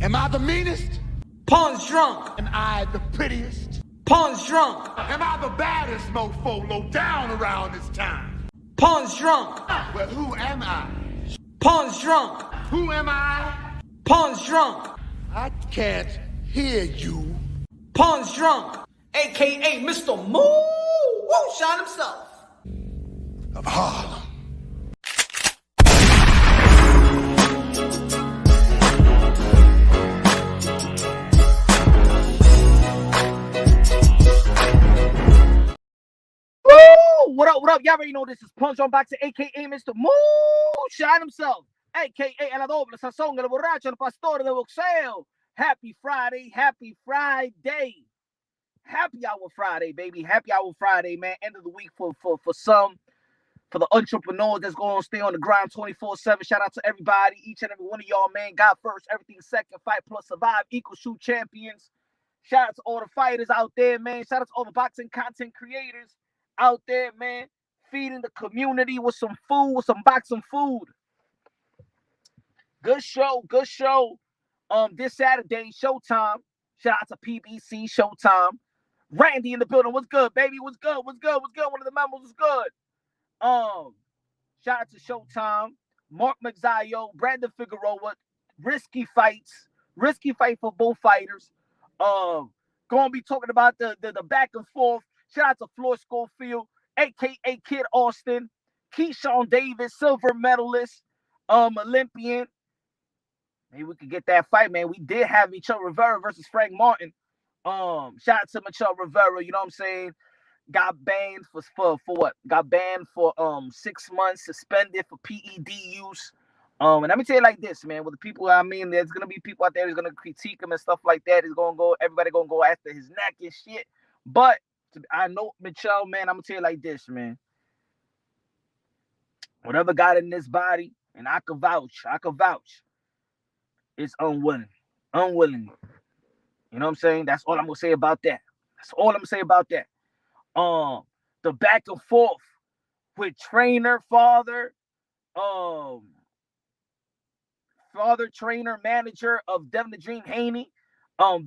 Am I the meanest? Pawn's drunk. Am I the prettiest? Pawn's drunk. Am I the baddest mofo low down around this town? Pawn's drunk. Well, who am I? Pawn's drunk. Who am I? Pawn's drunk. I can't hear you. Pawn's drunk. AKA Mr. Moo Won't Shine himself. Of Harlem. What up, what up? Y'all already know this is Punch on Boxing, a.k.a. Mr. Moonshine himself, a.k.a. El Doble Sazón, el borracho, el pastor de boxeo. Happy Friday, happy Friday. Happy Hour Friday, baby. Happy Hour Friday, man. End of the week for some. For the entrepreneurs that's going to stay on the grind 24/7. Shout out to everybody, each and every one of y'all, man. God first, everything second. Fight plus survive, equal shoot champions. Shout out to all the fighters out there, man. Shout out to all the boxing content creators out there, man, feeding the community with some food, with some boxing food. Good show, good show. This Saturday, Showtime. Shout out to PBC, Showtime. Randy in the building. What's good, baby? What's good? What's good? What's good? One of the members was good. Shout out to Showtime. Mark Magsayo, Brandon Figueroa. Risky fights. Risky fight for both fighters. Gonna be talking about the back and forth. Shout out to Floyd Schofield, a.k.a. Kid Austin, Keyshawn Davis, silver medalist, Olympian. Maybe we could get that fight, man. We did have Michelle Rivera versus Frank Martin. Shout out to Michelle Rivera, you know what I'm saying? Got banned for what? Got banned for 6 months, suspended for PED use. And let me tell you like this, man. With the people, I mean, there's gonna be people out there who's gonna critique him and stuff like that. Everybody gonna go after his neck and shit. But I know Michelle, man. I'm gonna tell you like this, man. Whatever got in this body, and I could vouch, it's unwilling. You know what I'm saying? That's all I'm gonna say about that. The back and forth with trainer, father, trainer, manager of Devin the Dream Haney,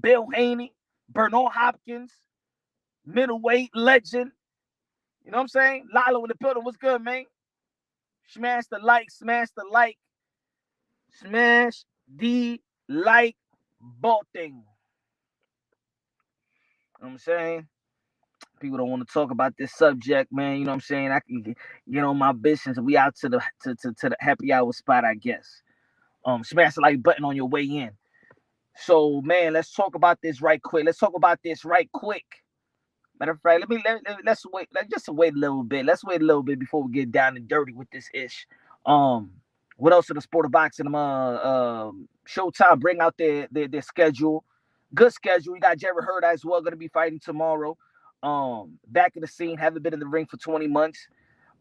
Bill Haney, Haney-Hopkins, middleweight legend. You know what I'm saying? Lalo in the building. What's good, man? Smash the like. Smash the like button. You know what I'm saying? People don't want to talk about this subject, man. You know what I'm saying? I can get on my business. We out to the happy hour spot, I guess. Smash the like button on your way in. So, man, let's talk about this right quick. Matter of fact, let's wait. Let's just wait a little bit. Let's wait a little bit before we get down and dirty with this ish. What else in the sport of boxing? Showtime bring out their schedule. Good schedule. We got Jerry Hurd as well, going to be fighting tomorrow. Back in the scene, haven't been in the ring for 20 months.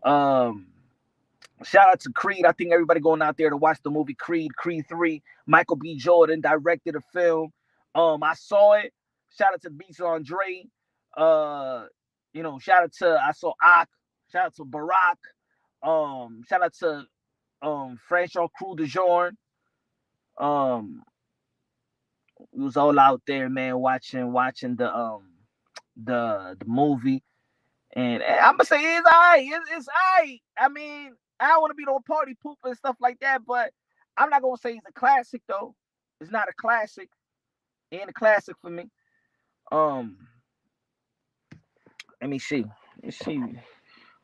Shout out to Creed. I think everybody going out there to watch the movie Creed 3. Michael B. Jordan directed the film. I saw it. Shout out to Beats Andrade. Shout out to I saw Ak. Shout out to Barack. Shout out to Franchon Crew de Journe. We was all out there, man, watching the movie. And I'm gonna say it's alright. It's alright. I mean, I don't want to be no party pooper and stuff like that, but I'm not gonna say it's a classic though. It's not a classic. It ain't a classic for me. Let me see.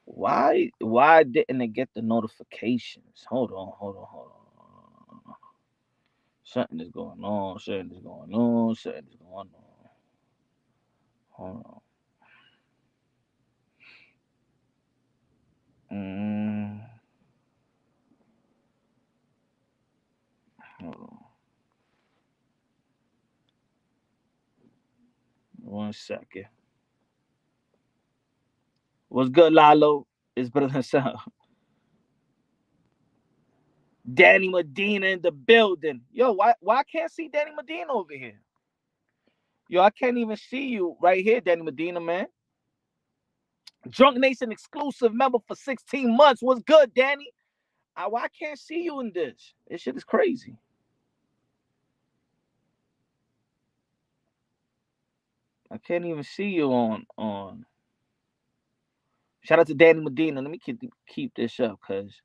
Why didn't it get the notifications? Hold on. Something is going on. Hold on. Hold on. 1 second. What's good, Lalo? It's better than sound. Danny Medina in the building. Yo, why I can't see Danny Medina over here? Yo, I can't even see you right here, Danny Medina, man. Drunk Nation exclusive member for 16 months. What's good, Danny? Why I can't see you in this? This shit is crazy. can't even see you on. Shout out to Danny Medina. Let me keep this up, cause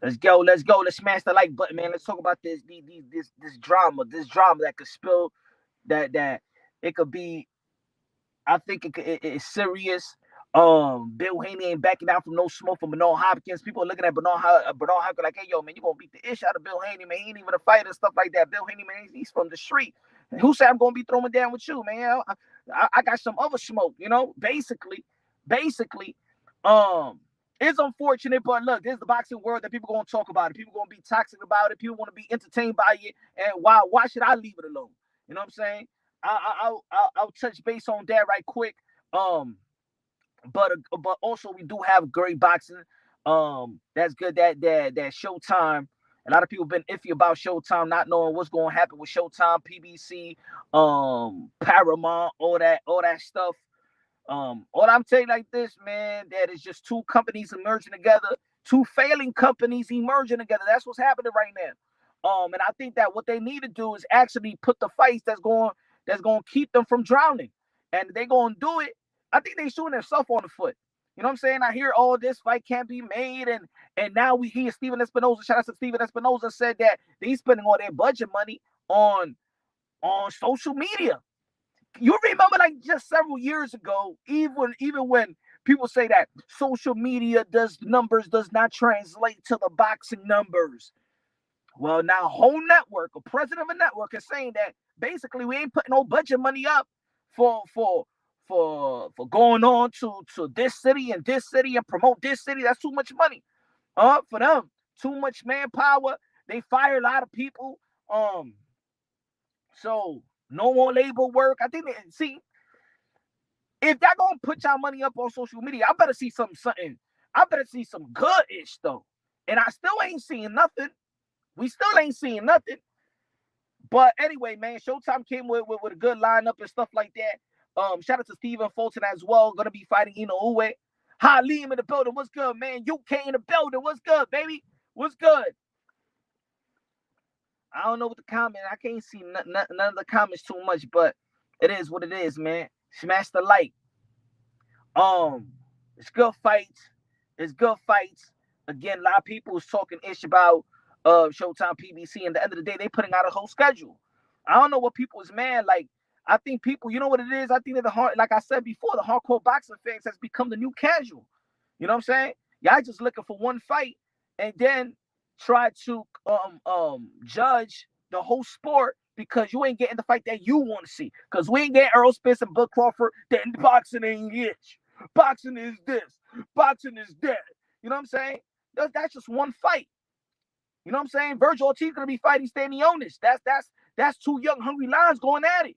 let's go. Let's smash the like button, man. Let's talk about this drama. This drama that could spill that it could be. I think it's serious. Bill Haney ain't backing down from no smoke from Bernard Hopkins. People are looking at Bernard Hopkins like, hey, yo, man, you gonna beat the ish out of Bill Haney, man. He ain't even a fighter and stuff like that. Bill Haney, man, he's from the street. And who said I'm gonna be throwing down with you, man? I got some other smoke, you know. Basically, it's unfortunate, but look, this is the boxing world that people gonna talk about it. People gonna be toxic about it. People want to be entertained by it. And why should I leave it alone? You know what I'm saying? I'll touch base on that right quick. But also we do have great boxing. That's good. That Showtime. A lot of people been iffy about Showtime, not knowing what's going to happen with Showtime, PBC, Paramount, all that stuff. All I'm saying like this, man, that is just two companies emerging together, two failing companies emerging together. That's what's happening right now. And I think that what they need to do is actually put the fights that's going to keep them from drowning. And they're going to do it. I think they're shooting themselves on the foot. You know what I'm saying? I hear, oh, this fight can't be made. And now we hear Steven Espinoza, shout out to Steven Espinoza, said that they're spending all their budget money on social media. You remember, like, just several years ago, even when people say that social media does not translate to the boxing numbers. Well, now a whole network, a president of a network is saying that basically we ain't putting no budget money up for going on to this city and promote this city. That's too much money. For them, too much manpower. They fire a lot of people. So no more labor work. I think if they're gonna put y'all money up on social media, I better see something. I better see some good-ish though. And I still ain't seeing nothing. We still ain't seeing nothing. But anyway, man, Showtime came with a good lineup and stuff like that. Shout out to Stephen Fulton as well. Gonna be fighting Inoue. Halim in the building. What's good, man? UK in the building. What's good, baby? What's good? I don't know what the comment. I can't see none of the comments too much, but it is what it is, man. Smash the like. It's good fights. It's good fights. Again, a lot of people is talking ish about Showtime PBC, and at the end of the day, they putting out a whole schedule. I don't know what people is mad. Like, I think people, you know what it is? I think that like I said before, the hardcore boxing fans has become the new casual. You know what I'm saying? Y'all just looking for one fight and then try to judge the whole sport because you ain't getting the fight that you want to see. Because we ain't getting Errol Spence and Bud Crawford. Then boxing ain't it. Boxing is this. Boxing is that. You know what I'm saying? That's just one fight. You know what I'm saying? Virgil Ortiz gonna be fighting Stanionis. That's two young, hungry lions going at it.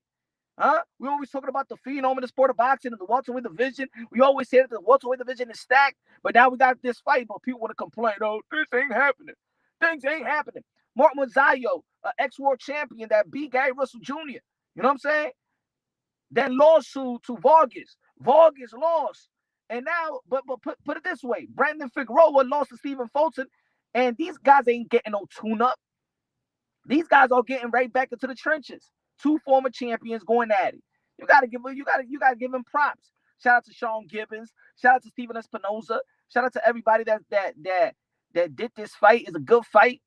Huh? We always talking about the phenom in the sport of boxing and the welterweight division. We always say that the welterweight division is stacked, but now we got this fight, but people want to complain, oh, this ain't happening. Things ain't happening. Mark Magsayo, ex-world champion that beat Gary Russell Jr. You know what I'm saying? Then lost to Vargas. Vargas lost. And now, but put it this way, Brandon Figueroa lost to Stephen Fulton, and these guys ain't getting no tune-up. These guys are getting right back into the trenches. Two former champions going at it. You gotta give them props. Shout out to Sean Gibbons. Shout out to Steven Espinoza. Shout out to everybody that did this fight. It's a good fight.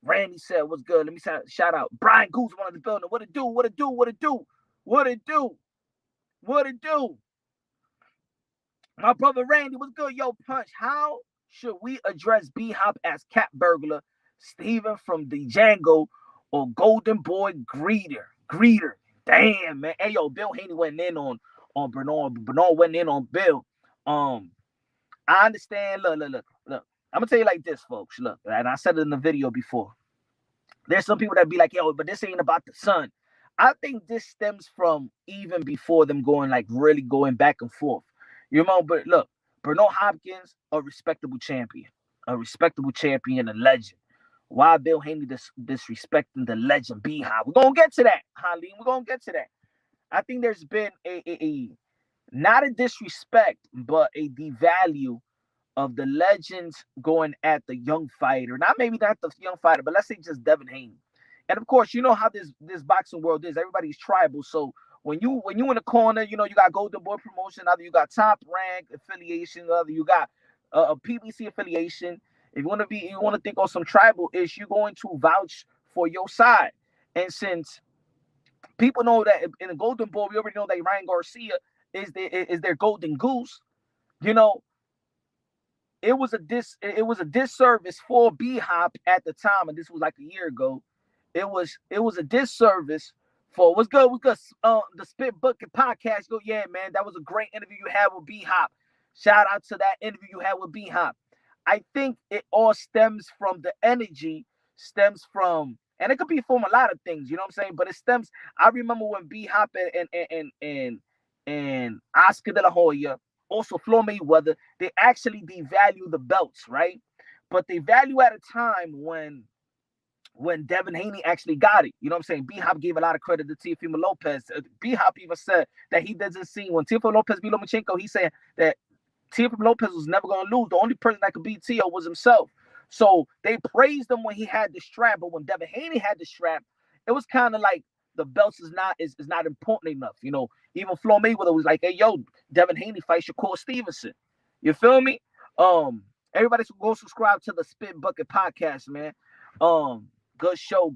Randy said, "What's good?" Let me shout out Brian Goose, one of the building. What it do? What it do? What it do? What it do? What it do? My brother Randy, what's good? Yo, Punch. How should we address Bhop as cat burglar, Steven from the Django, or Golden Boy Greeter? Damn, man. Hey, yo, Bill Haney went in on Bernard. Bernard went in on Bill. I understand. Look. I'm gonna tell you like this, folks. Look, and I said it in the video before. There's some people that be like, yo, but this ain't about the son. I think this stems from even before them really going back and forth. You know, but look, Bernard Hopkins, a respectable champion, a legend. Why Bill Haney disrespecting the legend B-Hop? We're gonna get to that, Halim. We're gonna get to that. I think there's been a not a disrespect, but a devalue of the legends going at the young fighter. Not maybe not the young fighter, but let's say just Devin Haney. And of course, you know how this boxing world is. Everybody's tribal. So when you in the corner, you know you got Golden Boy promotion, either you got Top Rank affiliation, either you got a PBC affiliation. If you want to think on some tribal ish, you're going to vouch for your side. And since people know that in the Golden Boy, we already know that Ryan Garcia is their golden goose. You know, it was a disservice for B-Hop at the time, and this was like a year ago. It was a disservice for what's good. The Spit Bucket podcast. Go, yeah, man, that was a great interview you had with B-Hop. Shout out to that interview you had with B-Hop. I think it all stems from the energy, and it could be from a lot of things, you know what I'm saying? But it stems. I remember when B-Hop and Oscar De La Hoya, also Floyd Mayweather, they actually devalue the belts, right? But they value at a time when Devin Haney actually got it. You know what I'm saying? B-Hop gave a lot of credit to Teofimo Lopez. B-Hop even said that he doesn't see when Teofimo Lopez beat Lomachenko, he said that Teofimo Lopez was never going to lose. The only person that could beat Teo was himself. So they praised him when he had the strap, but when Devin Haney had the strap, it was kind of like the belts is not important enough. You know, even Floyd Mayweather was like, "Hey, yo, Devin Haney fights Shakur Stevenson." You feel me? Everybody should go subscribe to the Spit Bucket podcast, man. Good show.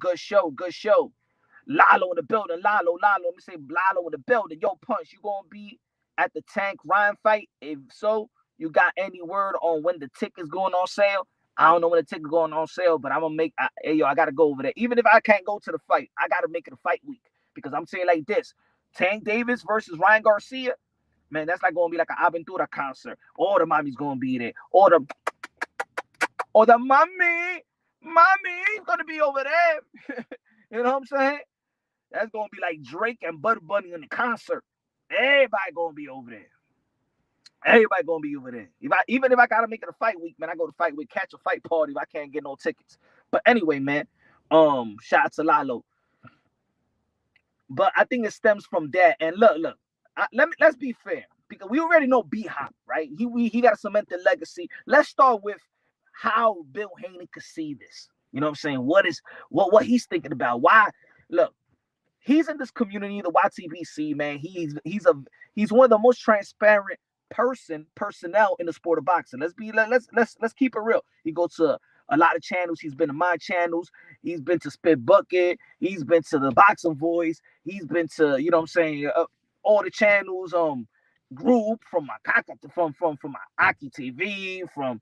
Lalo in the building. Lalo. Let me say Lalo in the building. Yo, Punch, you gonna be at the Tank Ryan fight? If so, you got any word on when the ticket's going on sale? I don't know when the ticket's going on sale, but I'm gonna I gotta go over there. Even if I can't go to the fight, I gotta make it a fight week, because I'm saying like this: Tank Davis versus Ryan Garcia, man, that's like gonna be like an Aventura concert. All the mommy's gonna be there. Or the mommy's gonna be over there. You know what I'm saying? That's gonna be like Drake and Butter Bunny in the concert. Everybody gonna be over there. Even if I gotta make it a fight week, man, I go to fight week, catch a fight party if I can't get no tickets. But anyway, man, shout out to Lalo. But I think it stems from that. And look, let's be fair, because we already know B-Hop, right? He got a cemented legacy. Let's start with how Bill Haney could see this. You know what I'm saying? What he's thinking about? Why? Look, he's in this community, the YTBC, man. He's one of the most transparent personnel in the sport of boxing. Let's keep it real. He goes to a lot of channels. He's been to my channels. He's been to Spit Bucket. He's been to the Boxing Voice. He's been to, you know what I'm saying, all the channels, group from my my Aki TV, from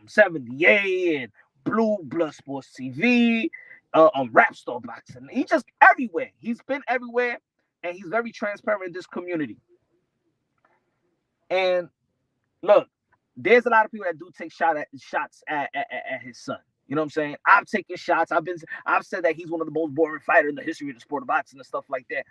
78 and Blue Blood Sports TV, Rap Star Boxing. He's just everywhere. He's been everywhere, and he's very transparent in this community. And look, there's a lot of people that do take shots at his son. You know what I'm saying? I've taken shots. I've said that he's one of the most boring fighters in the history of the sport of boxing and stuff like that.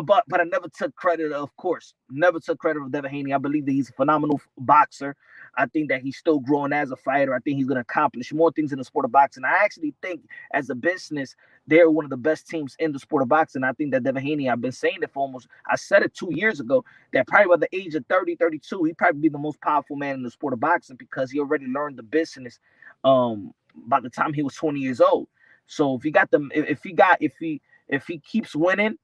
But I never took credit, of course. Never took credit of Devin Haney. I believe that he's a phenomenal boxer. I think that he's still growing as a fighter. I think he's going to accomplish more things in the sport of boxing. I actually think as a business, they're one of the best teams in the sport of boxing. I think that Devin Haney, I've been saying it for I said it 2 years ago, that probably by the age of 30, 32, he'd probably be the most powerful man in the sport of boxing, because he already learned the business by the time he was 20 years old. So if he keeps winning,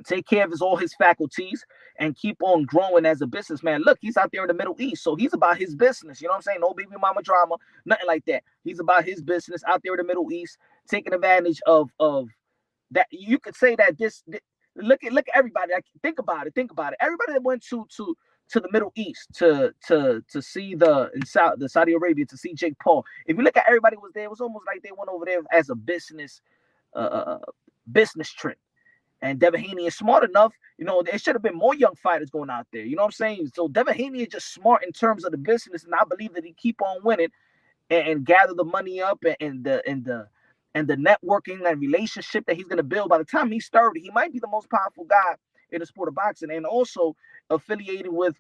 take care of all his faculties, and keep on growing as a businessman. Look, he's out there in the Middle East, so he's about his business. You know what I'm saying? No baby mama drama, nothing like that. He's about his business out there in the Middle East, taking advantage of that. You could say that look at everybody. Like, think about it. Everybody that went to the Middle East to see the Saudi Arabia, to see Jake Paul. If you look at everybody was there, it was almost like they went over there as a business trip. And Devin Haney is smart enough, you know, there should have been more young fighters going out there. You know what I'm saying? So Devin Haney is just smart in terms of the business, and I believe that he keep on winning and gather the money up and the networking and relationship that he's going to build. By the time he's 30, he might be the most powerful guy in the sport of boxing, and also affiliated with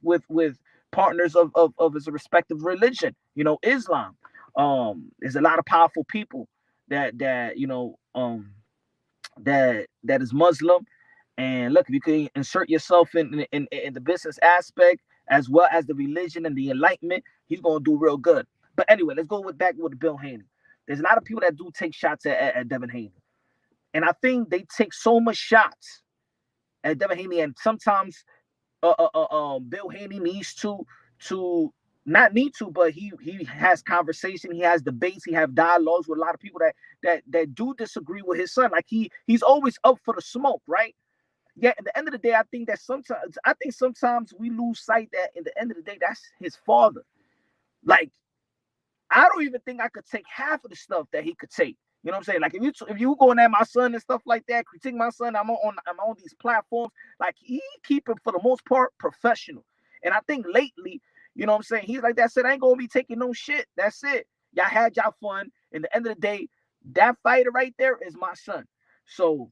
partners of his respective religion, you know, Islam. There's a lot of powerful people that that is Muslim. And look, if you can insert yourself in the business aspect as well as the religion and the enlightenment, he's gonna do real good. But anyway, let's go back with Bill Haney. There's a lot of people that do take shots at Devin Haney, and I think they take so much shots at Devin Haney, and sometimes Bill Haney needs to not need to, but he has conversation, he has debates, he have dialogues with a lot of people that do disagree with his son. Like he's always up for the smoke, right? Yeah, at the end of the day, I think sometimes we lose sight that at the end of the day, that's his father. Like, I don't even think I could take half of the stuff that he could take. You know what I'm saying? Like if you going at my son and stuff like that, critique my son, I'm on these platforms. Like he keep it for the most part professional. And I think lately, you know what I'm saying, he's like that said, I ain't gonna be taking no shit. That's it. Y'all had y'all fun. And the end of the day, that fighter right there is my son. So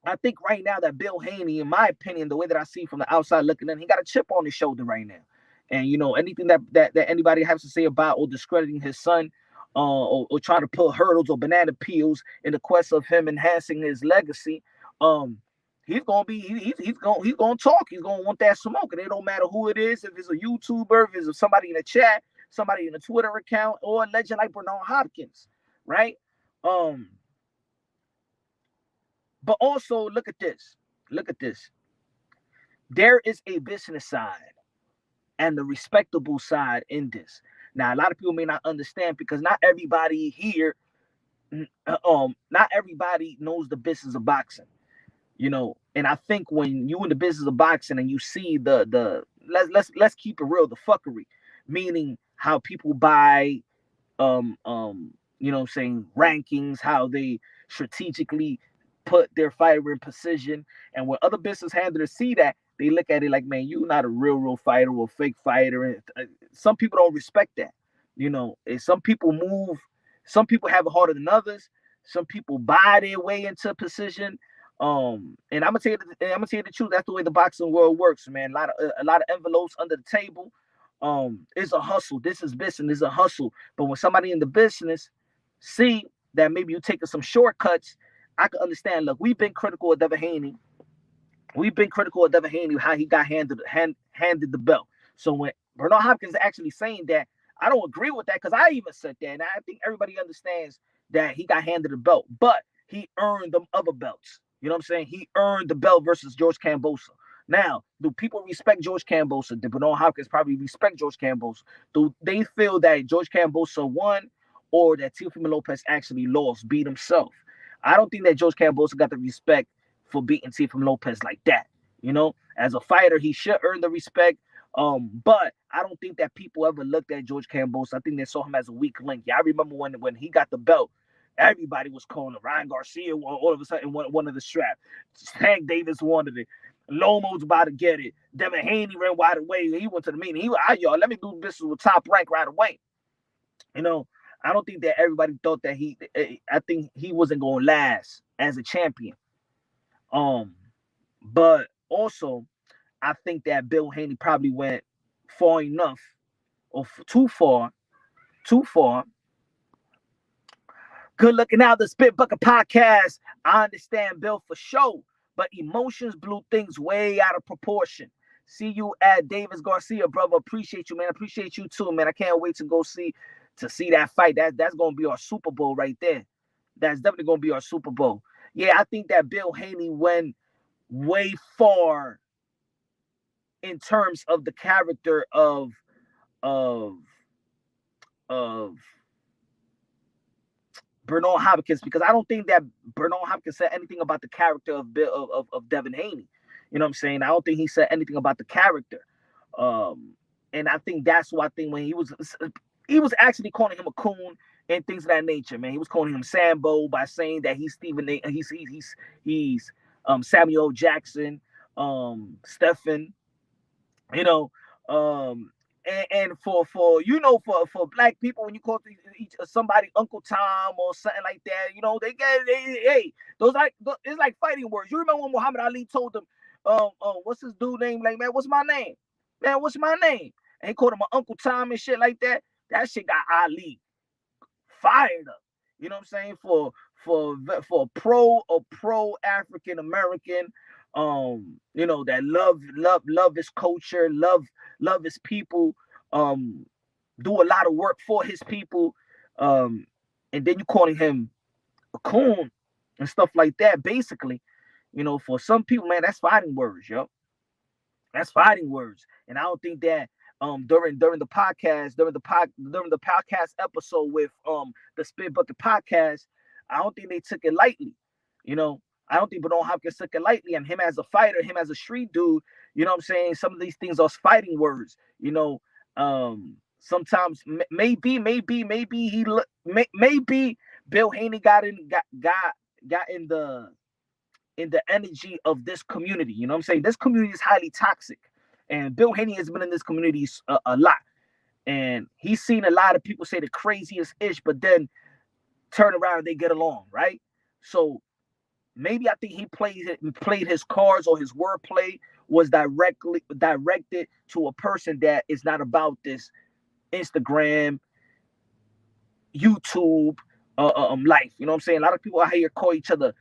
I think right now that Bill Haney, in my opinion, the way that I see from the outside looking in, he got a chip on his shoulder right now. And you know, anything that anybody has to say about or discrediting his son, or trying to put hurdles or banana peels in the quest of him enhancing his legacy, he's gonna talk. He's gonna want that smoke, and it don't matter who it is. If it's a YouTuber, if it's somebody in the chat, somebody in a Twitter account, or a legend like Bernard Hopkins, right? But also look at this. Look at this. There is a business side and the respectable side in this. Now, a lot of people may not understand because not everybody here, not everybody knows the business of boxing, you know. And I think when you in the business of boxing and you see let's keep it real, the fuckery, meaning how people buy, you know what I'm saying, rankings, how they strategically put their fighter in position. And when other business handlers see that, they look at it like, man, you're not a real fighter or a fake fighter. And some people don't respect that. You know, and some people have it harder than others. Some people buy their way into a position. And I'm gonna tell you the truth. That's the way the boxing world works, man. A lot of envelopes under the table. It's a hustle. This is business. It's a hustle. But when somebody in the business see that maybe you're taking some shortcuts, I can understand. Look, we've been critical of Devin Haney. How he got handed the belt. So when Bernard Hopkins is actually saying that, I don't agree with that because I even said that. And I think everybody understands that he got handed the belt, but he earned them other belts. You know what I'm saying? He earned the belt versus George Kambosos. Now, do people respect George Kambosos? Did Bernard Hopkins probably respect George Kambosos? Do they feel that George Kambosos won or that Teofimo Lopez actually lost, beat himself? I don't think that George Kambosos got the respect for beating Teofimo Lopez like that. You know, as a fighter, he should earn the respect. But I don't think that people ever looked at George Kambosos. I think they saw him as a weak link. Yeah, I remember when he got the belt, everybody was calling him. Ryan Garcia all of a sudden one of the straps. Tank Davis wanted it. Lomo's about to get it. Devin Haney ran wide away. He went to the meeting. Y'all, let me do business with Top Rank right away. You know, I don't think that everybody thought that I think he wasn't going to last as a champion. But also, I think that Bill Haney probably went far enough or too far. Good looking out, the Spit Bucket Podcast. I understand Bill for sure, but emotions blew things way out of proportion. See you at Davis Garcia, brother. Appreciate you, man. Appreciate you too, man. I can't wait to see that fight. That's gonna be our Super Bowl right there. That's definitely gonna be our Super Bowl. Yeah, I think that Bill Haney went way far in terms of the character of Bernard Hopkins, because I don't think that Bernard Hopkins said anything about the character of Devin Haney. You know what I'm saying? I don't think he said anything about the character. And I think that's why I think when he was actually calling him a coon and things of that nature, man. He was calling him Sambo by saying that he's Samuel Jackson, Stephen, you know, and for black people, when you call somebody Uncle Tom or something like that, you know, hey, it's like fighting words. You remember when Muhammad Ali told them, what's his dude name? Like, man, what's my name? Man, what's my name? And he called him an Uncle Tom and shit like that. That shit got Ali. fired up. You know what I'm saying? For a pro African American, that love his culture, love his people, do a lot of work for his people, and then you calling him a coon and stuff like that. Basically, for some people, man, that's fighting words, yo. That's fighting words, and I don't think that during the podcast episode with the Spit Bucket podcast, I don't think they took it lightly. I don't think Bernard Hopkins took it lightly, and him as a fighter, him as a street dude, you know what I'm saying? Some of these things are fighting words, sometimes maybe Bill Haney got in the energy of this community. You know what I'm saying? This community is highly toxic. And Bill Haney has been in this community a lot. And he's seen a lot of people say the craziest ish, but then turn around and they get along, right? So maybe I think he played his cards, or his wordplay was directed to a person that is not about this Instagram, YouTube life. You know what I'm saying? A lot of people out here call each other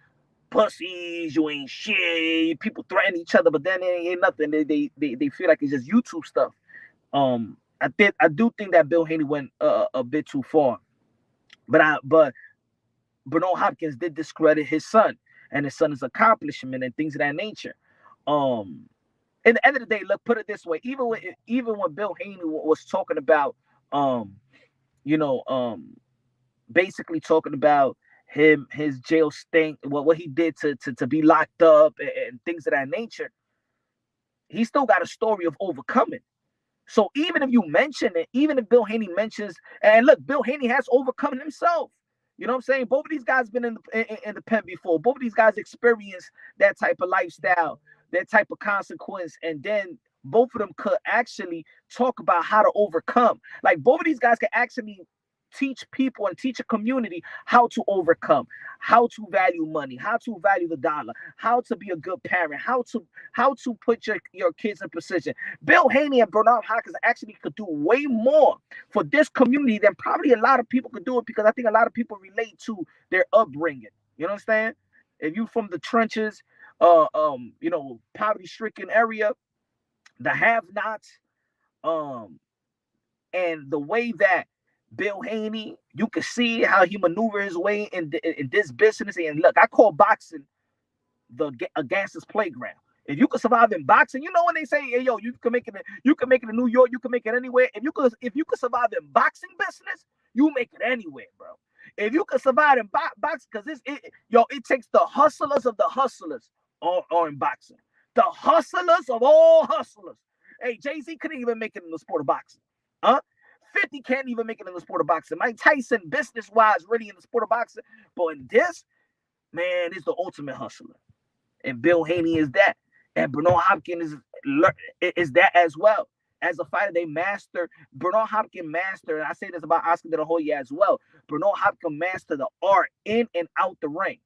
pussies, you ain't shit. People threaten each other, but then it ain't nothing. They feel like it's just YouTube stuff. I do think that Bill Haney went a bit too far, but Bernard Hopkins did discredit his son and his son's accomplishment and things of that nature. At the end of the day, look, put it this way: even when Bill Haney was talking about, basically talking about his jail stint, what he did to be locked up and things of that nature, he still got a story of overcoming. So even if you mention it, even if Bill Haney mentions, and look, Bill Haney has overcome himself. You know what I'm saying? Both of these guys been in the pen before. Both of these guys experienced that type of lifestyle, that type of consequence, and then both of them could actually talk about how to overcome. Like, both of these guys could actually teach people and teach a community how to overcome, how to value money, how to value the dollar, how to be a good parent, how to put your kids in position. Bill Haney and Bernard Hopkins actually could do way more for this community than probably a lot of people could do it, because I think a lot of people relate to their upbringing. You know what I'm saying? If you from the trenches, poverty-stricken area, the have-nots, and the way that Bill Haney, you can see how he maneuvers his way in this business. And look, I call boxing a gangster's playground. If you can survive in boxing, when they say, "Hey, yo, you can make it in New York, you can make it anywhere." If you could survive in boxing business, you make it anywhere, bro. If you can survive in boxing, because it takes the hustlers of the hustlers are in boxing. The hustlers of all hustlers. Hey, Jay-Z couldn't even make it in the sport of boxing, huh? 50 can't even make it in the sport of boxing. Mike Tyson, business-wise, really in the sport of boxing. But in this, man, is the ultimate hustler. And Bill Haney is that. And Bernard Hopkins is that as well. As a fighter, they master. Bernard Hopkins master, and I say this about Oscar De La Hoya as well. Bernard Hopkins master the art in and out the ring.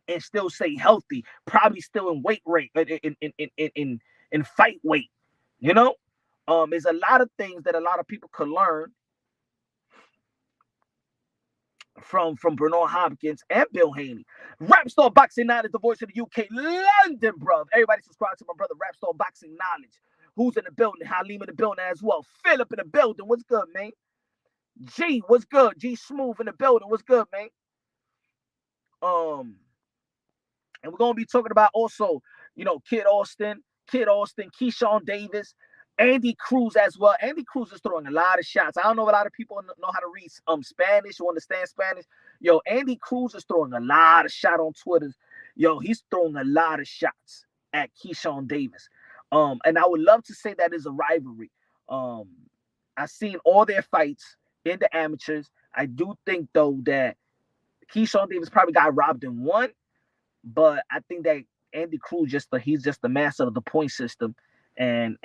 And still stay healthy. Probably still in weight rate, in fight weight. There's a lot of things that a lot of people could learn from Bernard Hopkins and Bill Haney. Rapstar Boxing Knowledge, the voice of the UK, London, bro. Everybody subscribe to my brother Rapstar Boxing Knowledge. Who's in the building? Halim in the building as well. Philip in the building. What's good, man? G, what's good? G Smooth in the building. What's good, man? And we're gonna be talking about also, Kid Austin, Keyshawn Davis, Andy Cruz as well. Andy Cruz is throwing a lot of shots. I don't know if a lot of people know how to read Spanish or understand Spanish. Yo, Andy Cruz is throwing a lot of shots on Twitter. Yo, he's throwing a lot of shots at Keyshawn Davis. And I would love to say that is a rivalry. I've seen all their fights in the amateurs. I do think, though, that Keyshawn Davis probably got robbed in one, but I think that Andy Cruz he's just the master of the point system. And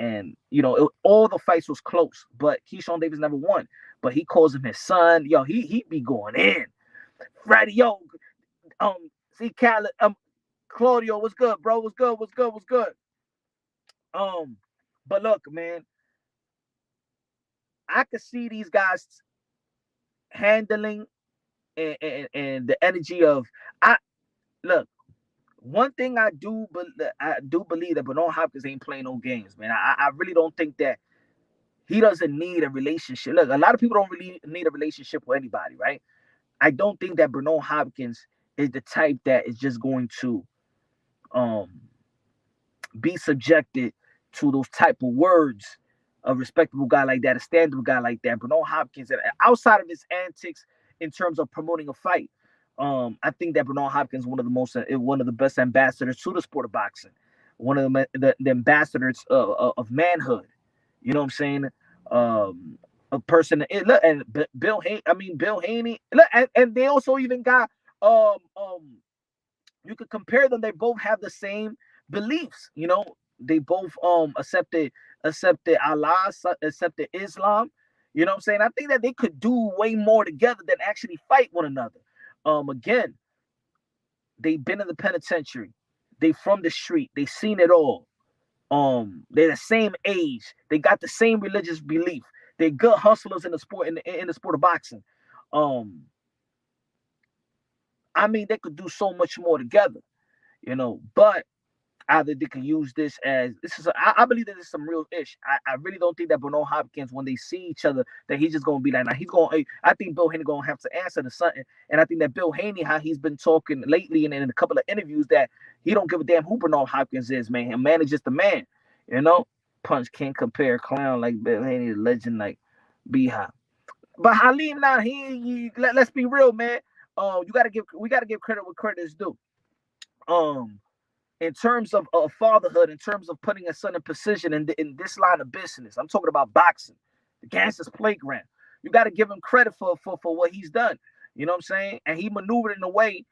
all the fights was close, but Keyshawn Davis never won. But he calls him his son. Yo, he be going in. Freddie, yo, see Khaled, Claudio, what's good, bro? What's good? But look, man, I could see these guys handling and the energy of look. One thing I do believe that Bernard Hopkins ain't playing no games, man. I really don't think that he doesn't need a relationship. Look, a lot of people don't really need a relationship with anybody, right? I don't think that Bernard Hopkins is the type that is just going to be subjected to those type of words. A respectable guy like that, a stand-up guy like that, Bernard Hopkins, outside of his antics in terms of promoting a fight, I think that Bernard Hopkins is one of the best ambassadors to the sport of boxing, one of the ambassadors of manhood. You know what I'm saying? A person, and Bill Haney, look, and they also even got you could compare them. They both have the same beliefs. You know, they both accepted Allah, accepted Islam. You know what I'm saying? I think that they could do way more together than actually fight one another. Again, they've been in the penitentiary. They from the street. They seen it all. They're the same age. They got the same religious belief. They're good hustlers in the sport in the sport of boxing. I mean, they could do so much more together, you know. But either they can use this as I believe that this is some real ish. I really don't think that Bernard Hopkins, when they see each other, that he's just gonna be like, now he's gonna. I think Bill Haney gonna have to answer to something, and I think that Bill Haney, how he's been talking lately and in a couple of interviews, that he don't give a damn who Bernard Hopkins is, man. And man is just a man, you know. Punch can't compare a clown like Bill Haney to legend like B-Hop. But Halim, now let's be real, man. We gotta give credit where credit is due. In terms of fatherhood, in terms of putting a son in position in this line of business, I'm talking about boxing, the gangster's playground. You got to give him credit for what he's done. You know what I'm saying? And he maneuvered in a way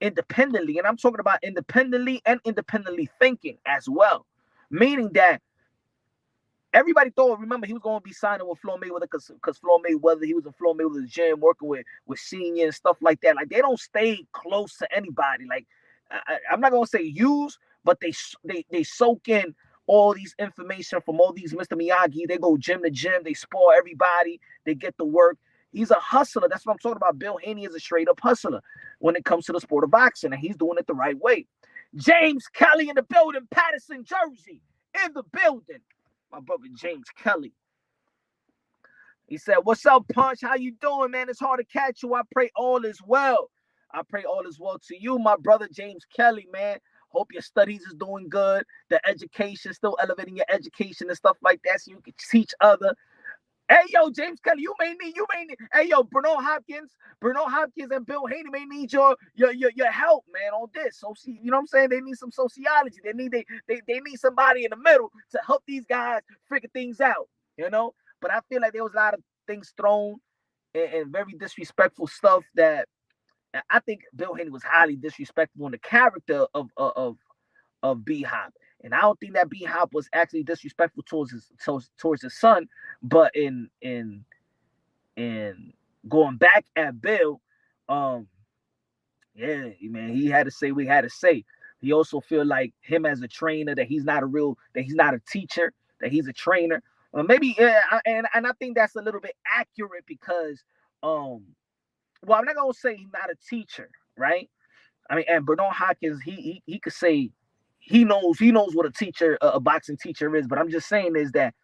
independently, and I'm talking about independently and independently thinking as well, meaning that everybody thought, remember, he was going to be signing with Floyd Mayweather because Floyd Mayweather, he was in Floyd Mayweather's gym working with Senior and stuff like that. Like, they don't stay close to anybody. Like, I'm not going to say use, but they soak in all these information from all these Mr. Miyagi. They go gym to gym. They spoil everybody. They get the work. He's a hustler. That's what I'm talking about. Bill Haney is a straight-up hustler when it comes to the sport of boxing, and he's doing it the right way. James Kelly in the building, Patterson, Jersey, in the building. My brother James Kelly. He said, "What's up, Punch? How you doing, man? It's hard to catch you. I pray all is well. I pray all is well to you, my brother James Kelly, man. Hope your studies is doing good. The education, still elevating your education and stuff like that so you can teach other. Hey, yo, James Kelly, you may need. Hey, yo, Bernard Hopkins and Bill Haney may need your help, man, on this. So, see, you know what I'm saying? They need some sociology. They need somebody in the middle to help these guys figure things out, you know? But I feel like there was a lot of things thrown and very disrespectful stuff that I think Bill Haney was highly disrespectful in the character of B-Hop. And I don't think that B-Hop was actually disrespectful towards his son, but in going back at Bill, yeah, man, he had to say what he had to say. He also feel like him as a trainer, that he's not a teacher, that he's a trainer. Maybe, and I think that's a little bit accurate because, well, I'm not gonna say he's not a teacher, right? I mean, and Bernard Hopkins, he could say he knows what a teacher, a boxing teacher is, but I'm just saying is that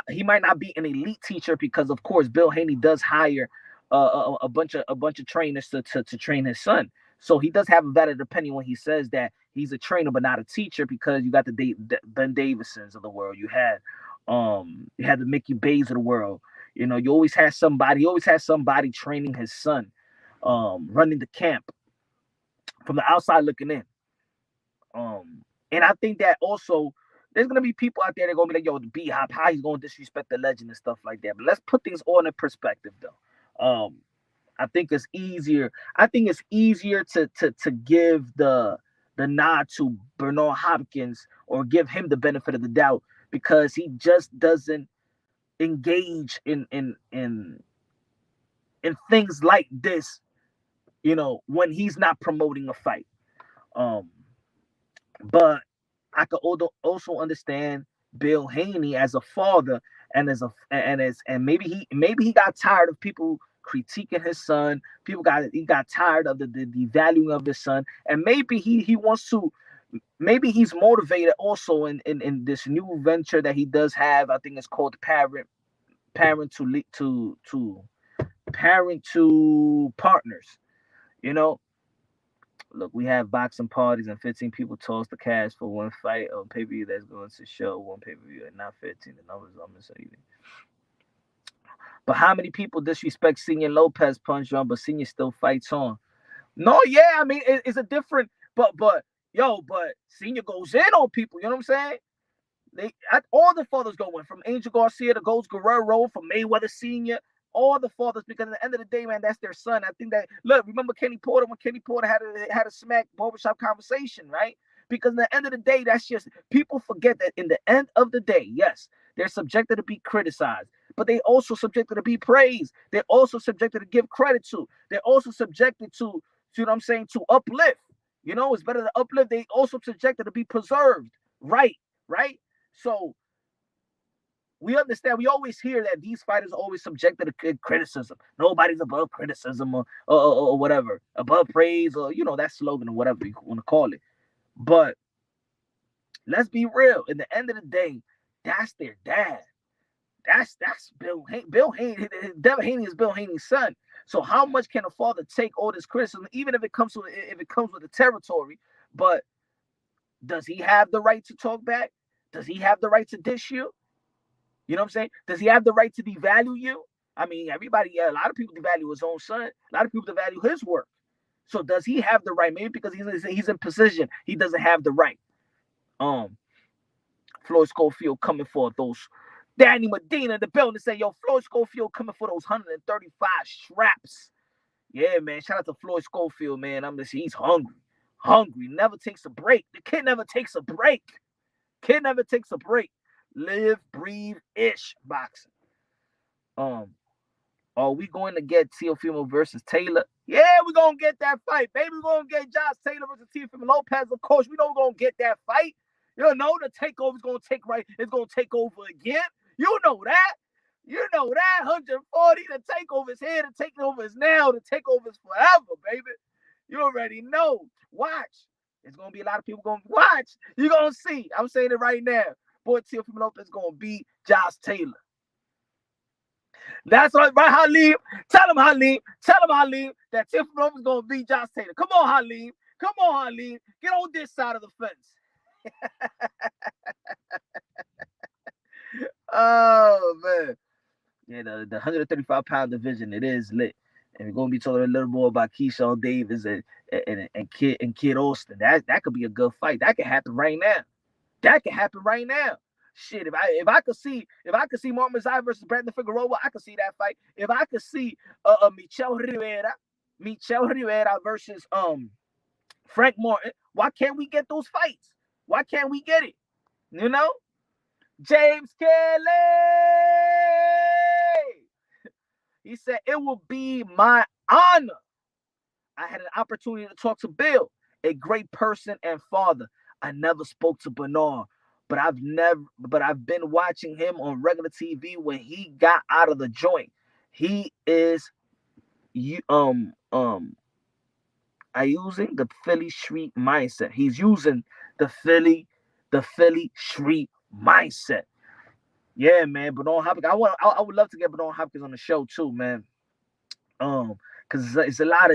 he might not be an elite teacher because, of course, Bill Haney does hire a bunch of trainers to train his son. So he does have a valid opinion when he says that he's a trainer but not a teacher, because you got the Ben Davisons of the world, you had the Mickey Bays of the world. You know, you always had somebody. He always has somebody training his son, running the camp from the outside looking in. And I think that also there's gonna be people out there that are gonna be like, "Yo, the B-Hop, how he's gonna disrespect the legend and stuff like that." But let's put things all in perspective, though. I think it's easier. I think it's easier to give the nod to Bernard Hopkins or give him the benefit of the doubt because he just doesn't engage in things like this, you know, when he's not promoting a fight. But I could also understand Bill Haney as a father and maybe he got tired of people critiquing his son. He got tired of the devaluing of his son, and maybe he wants to. Maybe he's motivated also in this new venture that he does have. I think it's called parent to partners. You know, look, we have boxing parties and 15 people toss the cash for one fight on pay-per-view that's going to show one pay-per-view and not 15. The numbers I'm misleading. But how many people disrespect Senior Lopez punch on, but Senior still fights on? No, yeah, I mean it's a different, but Senior goes in on people. You know what I'm saying? All the fathers go in, from Angel Garcia to Ghost Guerrero, from Mayweather Senior, all the fathers, because at the end of the day, man, that's their son. I think that, look, remember Kenny Porter, when Kenny Porter had a smack barbershop conversation, right? Because at the end of the day, that's just, people forget that in the end of the day, yes, they're subjected to be criticized, but they also subjected to be praised. They're also subjected to give credit to. They're also subjected to, you know what I'm saying, to uplift. You know, it's better to uplift. They also subjected to be preserved. Right? So we understand. We always hear that these fighters are always subjected to criticism. Nobody's above criticism or whatever, above praise, or, you know, that slogan or whatever you want to call it. But let's be real. In the end of the day, that's their dad. That's Bill Haney. Devin Haney is Bill Haney's son. So how much can a father take all this criticism, even if it comes with the territory? But does he have the right to talk back? Does he have the right to dish you? You know what I'm saying? Does he have the right to devalue you? I mean, a lot of people devalue his own son. A lot of people devalue his work. So does he have the right? Maybe because he's in position, he doesn't have the right. Floyd Schofield coming for those. Danny Medina in the building say, yo, Floyd Schofield coming for those 135 straps. Yeah, man. Shout out to Floyd Schofield, man. He's hungry. Never takes a break. The kid never takes a break. Live, breathe, ish boxing. Are we going to get Teofimo versus Taylor? Yeah, we're going to get that fight, baby. We're going to get Josh Taylor versus Teofimo Lopez. Of course, we know we're going to get that fight. You know, the takeover is going to take It's going to take over again. You know that. 140. The takeover is here. The takeover is now. The takeover is forever, baby. You already know. Watch. There's going to be a lot of people going to watch. You're going to see. I'm saying it right now. Boy, Teofimo Lopez is going to beat Josh Taylor. That's right, Halim. Tell him, Halim, that Teofimo Lopez is going to beat Josh Taylor. Come on, Halim. Get on this side of the fence. Oh, man. Yeah, the 135-pound division, it is lit. And we're going to be talking a little more about Keyshawn Davis and Kid Austin. That could be a good fight. That could happen right now. Shit, if I could see Mark Magsayo versus Brandon Figueroa, I could see that fight. If I could see Michel Rivera versus Frank Martin, why can't we get those fights? Why can't we get it? You know? James Kelly! He said, it will be my honor. I had an opportunity to talk to Bill, a great person and father. I never spoke to Bernard, but I've been watching him on regular TV when he got out of the joint. He is using the Philly street mindset. He's using the Philly street mindset. Yeah, man. Bernard Hopkins. I would love to get Bernard Hopkins on the show too, man. Because it's a lot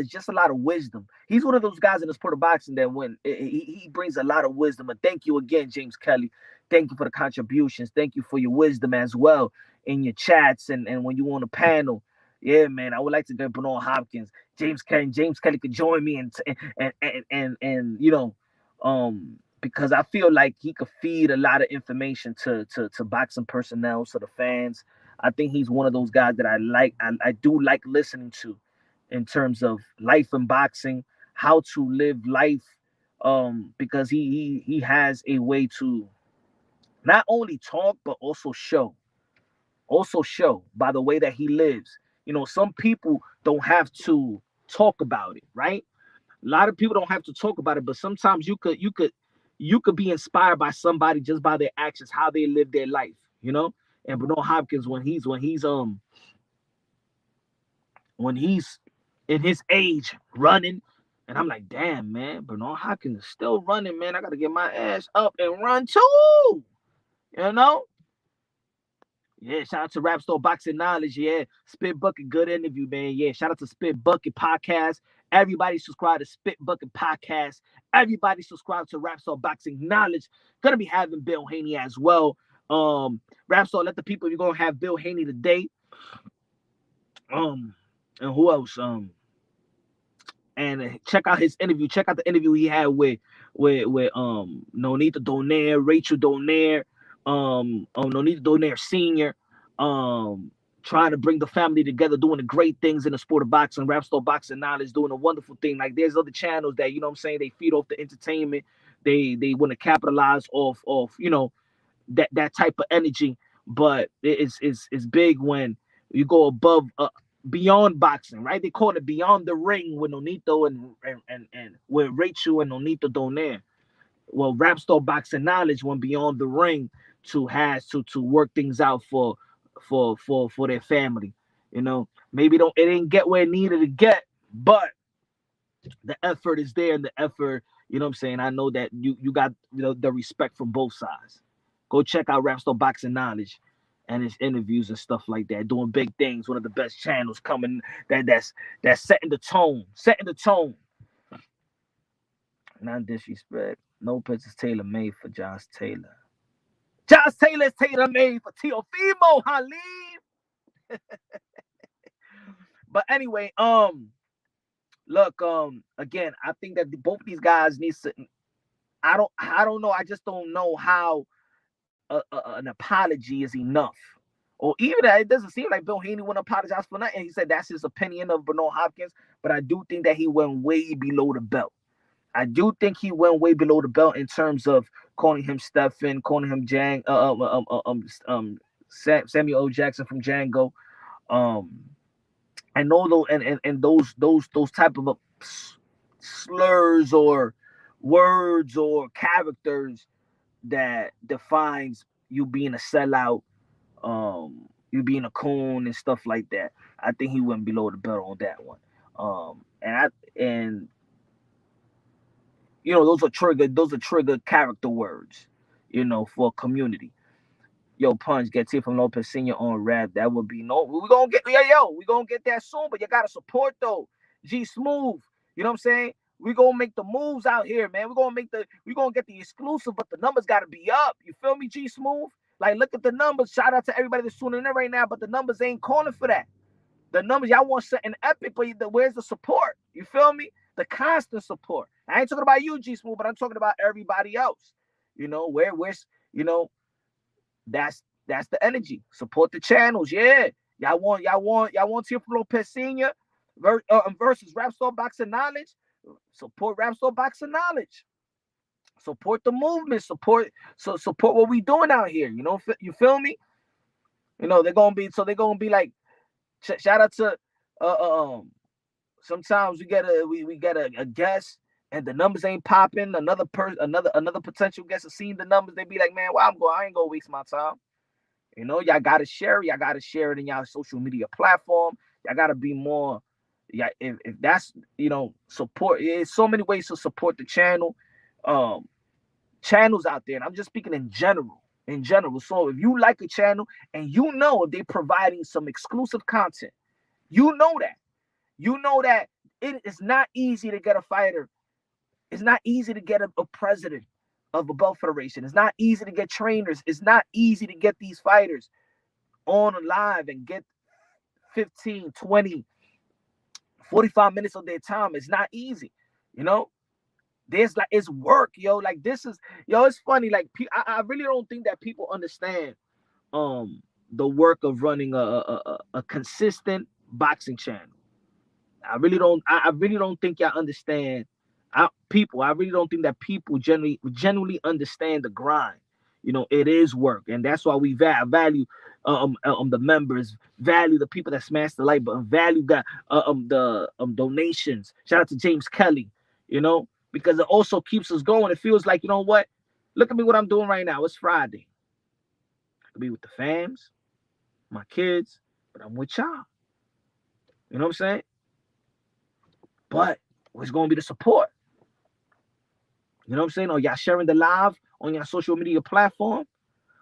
of wisdom. He's one of those guys in the sport of boxing that when he brings a lot of wisdom. And thank you again, James Kelly. Thank you for the contributions. Thank you for your wisdom as well in your chats and when you on the panel. Yeah, man. I would like to get Bernard Hopkins. James Kelly could join me and you know, because I feel like he could feed a lot of information to boxing personnel, to the fans. I think he's one of those guys that I like. I do like listening to in terms of life and boxing, how to live life, because he has a way to not only talk but also show by the way that he lives. You know, some people don't have to talk about it, right? A lot of people don't have to talk about it, but sometimes you could be inspired by somebody just by their actions, how they live their life, you know? And Bernard Hopkins, when he's in his age running, and I'm like, damn, man, Bernard Hopkins is still running, man. I gotta get my ass up and run too. You know? Yeah, shout out to Rap Store Boxing Knowledge. Yeah, Spit Bucket, good interview, man. Yeah, shout out to Spit Bucket Podcast. Everybody subscribe to Spit Bucket Podcast. Everybody subscribe to Rap Store Boxing Knowledge. Gonna be having Bill Haney as well. Rap Store, let the people, you're gonna have Bill Haney today. And who else? And check out his interview. Check out the interview he had with Nonita Donaire, Rachel Donaire, Nonita Donaire Sr. Trying to bring the family together, doing the great things in the sport of boxing. Rap Store Boxing Knowledge doing a wonderful thing. Like there's other channels that, you know what I'm saying, they feed off the entertainment. They want to capitalize off you know, that type of energy. But it's big when you go above beyond boxing, right? They call it beyond the ring with Nonito and with Rachel and Nonito Donaire. Well, Rap Store Boxing Knowledge went beyond the ring to work things out for their family. You know, maybe it didn't get where it needed to get, but the effort is there, and the effort, you know what I'm saying? I know that you got, you know, the respect from both sides. Go check out Rap Store Boxing Knowledge and his interviews and stuff like that, doing big things. One of the best channels coming that's setting the tone. Not disrespect. No pitch is tailor-made for Josh Taylor. Josh Taylor is tailor-made for Teofimo Halim. But anyway, look, again, I think that both of these guys need to. I don't know. I just don't know how an apology is enough, or even that it doesn't seem like Bill Haney wouldn't apologize for nothing. He said that's his opinion of Bernard Hopkins, but I do think that he went way below the belt. I do think he went way below the belt in terms of calling him Stephen, calling him Samuel L. Jackson from Django. I know those type of slurs or words or characters that defines you being a sellout, you being a coon and stuff like that. I think he went below the belt on that one. And you know, those are trigger character words, you know, for a community. Yo, Punch, get here from Lopez Senior on rap. That would be we're gonna get that soon, but you gotta support though. G Smooth, you know what I'm saying? We're gonna make the moves out here, man. We're gonna get the exclusive, but the numbers gotta be up. You feel me, G Smooth? Like, look at the numbers. Shout out to everybody that's tuning in right now, but the numbers ain't calling for that. The numbers, y'all want something epic, but where's the support? You feel me? The constant support. I ain't talking about you, G Smooth, but I'm talking about everybody else. You know, where's, you know, that's the energy. Support the channels, yeah. Y'all want Tio Lopez Senior versus Rap Store Boxing Knowledge. Support Rap Store Boxing Knowledge. Support the movement. Support what we doing out here. You know, you feel me? You know, they're gonna be like, shout out to sometimes we get a guest and the numbers ain't popping. Another potential guest has seen the numbers. They be like, man, I ain't gonna waste my time. You know, y'all gotta share it. Y'all gotta share it in y'all social media platform. Y'all gotta be more. Yeah, if that's, you know, support. There's so many ways to support the channel. Channels out there, and I'm just speaking in general. So if you like a channel and you know they're providing some exclusive content, you know that it is not easy to get a fighter. It's not easy to get a president of a belt federation. It's not easy to get trainers. It's not easy to get these fighters on live and get 15, 20, 45 minutes of their time. It's not easy, you know. There's like, it's work, yo. Like, this is, yo, it's funny. Like, I really don't think that people understand the work of running a consistent boxing channel. I really don't think y'all understand. I really don't think that people genuinely understand the grind. You know, it is work, and that's why we value the members, value the people that smash the like button, value the donations. Shout out to James Kelly, you know, because it also keeps us going. It feels like, you know what? Look at me, what I'm doing right now. It's Friday. I could be with the fams. my kids, but I'm with y'all. You know what I'm saying? But what's going to be the support? You know what I'm saying? Or y'all sharing the live on your social media platform?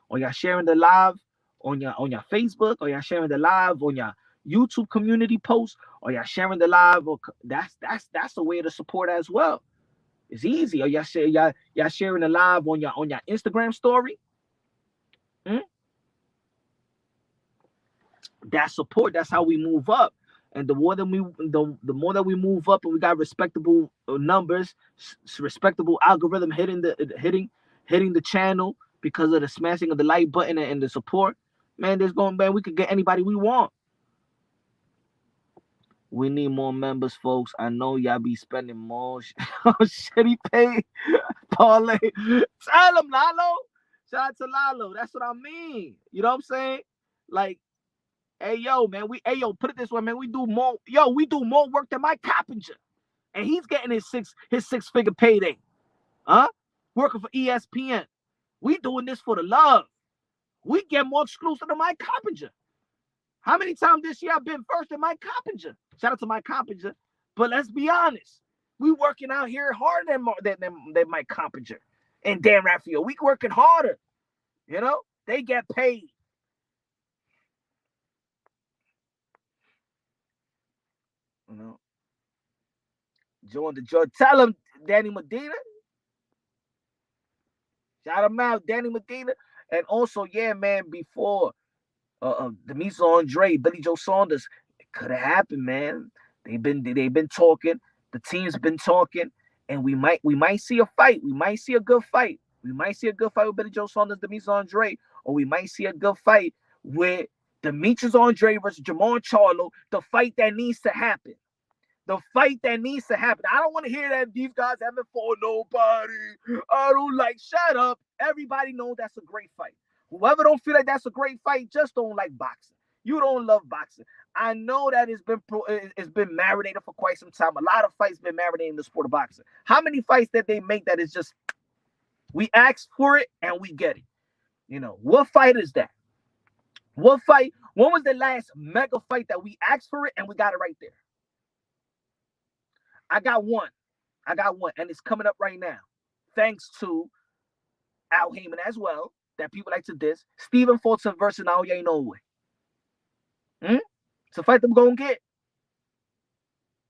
Or y'all sharing the live on your Facebook? Or y'all sharing the live on your YouTube community post? Or y'all sharing the live? Or that's a way to support as well. It's easy. Or y'all sharing the live on your Instagram story? That support. That's how we move up. And the more that we move up, and we got respectable numbers, respectable algorithm hitting the channel because of the smashing of the like button and the support, man, we could get anybody we want. We need more members, folks. I know y'all be spending more shitty pay. Parlay. Tell them, Lalo. Shout out to Lalo. That's what I mean. You know what I'm saying? Like, hey yo, man, put it this way, man. We do more work than Mike Coppinger. And he's getting his six-figure payday. Huh? Working for ESPN. We doing this for the love. We get more exclusive than Mike Coppinger. How many times this year I've been first than Mike Coppinger? Shout out to Mike Coppinger. But let's be honest. We working out here harder than Mike Coppinger and Dan Raphael. We working harder. You know? They get paid. You know? Join the joy. Tell him, Danny Medina. Shout him out, Danny Medina. And also, yeah, man, before Demise Andre, Billy Joe Saunders, it could have happened, man. They've been talking. The team's been talking, and we might see a fight. We might see a good fight. We might see a good fight with Billy Joe Saunders, Demise Andre, or we might see a good fight with Demetrius Andre versus Jamon Charlo, the fight that needs to happen. The fight that needs to happen. I don't want to hear that these guys haven't fought nobody. I don't like. Shut up. Everybody knows that's a great fight. Whoever don't feel like that's a great fight just don't like boxing. You don't love boxing. I know that it's been marinated for quite some time. A lot of fights been marinated in the sport of boxing. How many fights did they make that is just we asked for it and we get it? You know, what fight is that? What fight? When was the last mega fight that we asked for it and we got it right there? I got one, and it's coming up right now. Thanks to Al Heyman as well, that people like to diss. Stephen Fulton versus Naoya Inoue. It's a fight that we're going to get.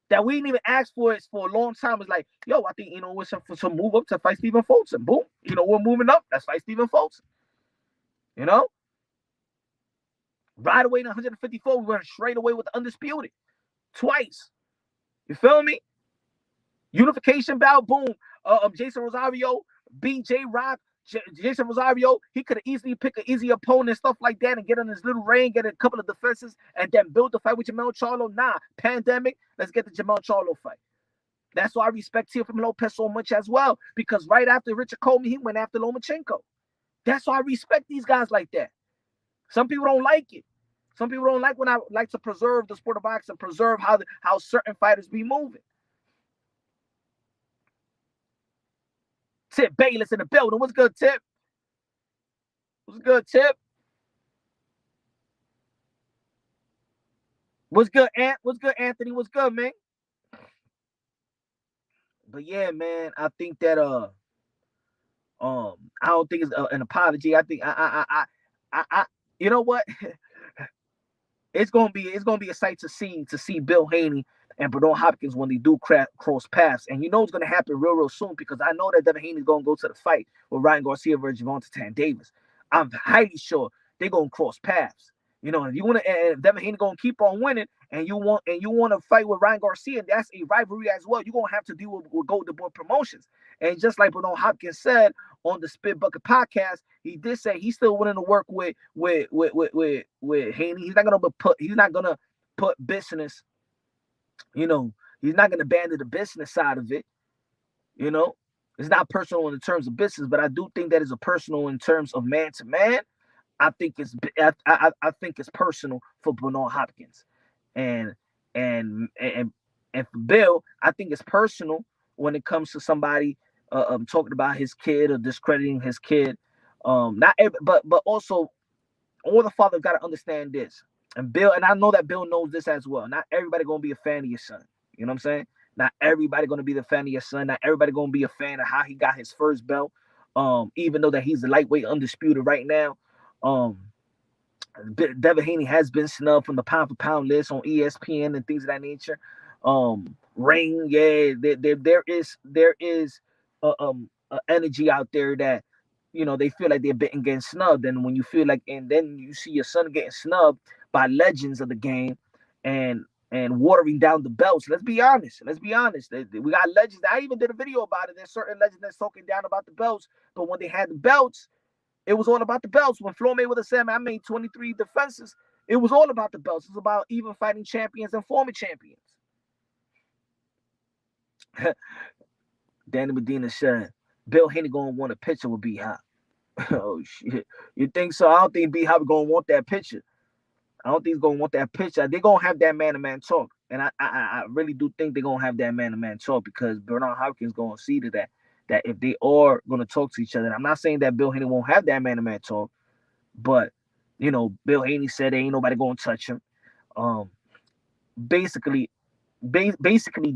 That we didn't even ask for it for a long time. It's like, yo, I think Inoue should move up to fight Stephen Fulton. Boom. You know, we're moving up. Let's fight Stephen Fulton. You know? Right away in 154, we went straight away with the Undisputed. Twice. You feel me? Unification bout, boom. Jason Rosario, BJ Rock, Jason Rosario, he could have easily picked an easy opponent and stuff like that and get in his little ring, get a couple of defenses, and then build the fight with Jamel Charlo. Nah, pandemic, let's get the Jamel Charlo fight. That's why I respect Teofimo Lopez so much as well, because right after Richard Coleman, he went after Lomachenko. That's why I respect these guys like that. Some people don't like it. Some people don't like when I like to preserve the sport of boxing, preserve how certain fighters be moving. Tip Bayless in the building. What's good, Tip? What's good, Tip? What's good, Ant? What's good, Anthony? What's good, man? But yeah, man, I think that I don't think it's an apology. I think I you know what? It's gonna be a sight to see Bill Haney and Bernard Hopkins when they do cross paths. And you know it's going to happen real soon, because I know that Devin Haney's going to go to the fight with Ryan Garcia versus Gervonta Tank Davis. I'm highly sure they're going to cross paths. You know, if you want to, and Devin Haney going to keep on winning, and you want to fight with Ryan Garcia, that's a rivalry as well. You're going to have to deal with Golden Boy Promotions. And just like Bernard Hopkins said on the Spit Bucket podcast, he did say he's still willing to work with Haney. He's not gonna put business. You know, he's not going to abandon the business side of it. You know, it's not personal in terms of business, but I do think that is a personal in terms of man to man. I think it's personal for Bernard Hopkins, and for Bill, I think it's personal when it comes to somebody talking about his kid or discrediting his kid. But also all the fathers got to understand this. And Bill, and I know that Bill knows this as well. Not everybody going to be a fan of your son. You know what I'm saying? Not everybody going to be the fan of your son. Not everybody going to be a fan of how he got his first belt. Even though that he's the lightweight undisputed right now. Devin Haney has been snubbed from the pound for pound list on ESPN and things of that nature. Ring, yeah, there is energy out there that, you know, they feel like they're getting snubbed. And when you feel like, and then you see your son getting snubbed by legends of the game and watering down the belts. Let's be honest. We got legends. I even did a video about it. There's certain legends that's talking down about the belts, but when they had the belts, it was all about the belts. When Floyd Mayweather said, I made 23 defenses, it was all about the belts. It was about even fighting champions and former champions. Danny Medina said, Bill Haney gonna want a picture with B-Hop. Oh, shit. You think so? I don't think B-Hop gonna want that picture. I don't think he's gonna want that picture. They're gonna have that man-to-man talk. And I really do think they're gonna have that man-to-man talk, because Bernard Hopkins gonna see to that if they are gonna talk to each other. And I'm not saying that Bill Haney won't have that man-to-man talk, but you know, Bill Haney said there ain't nobody gonna touch him. Basically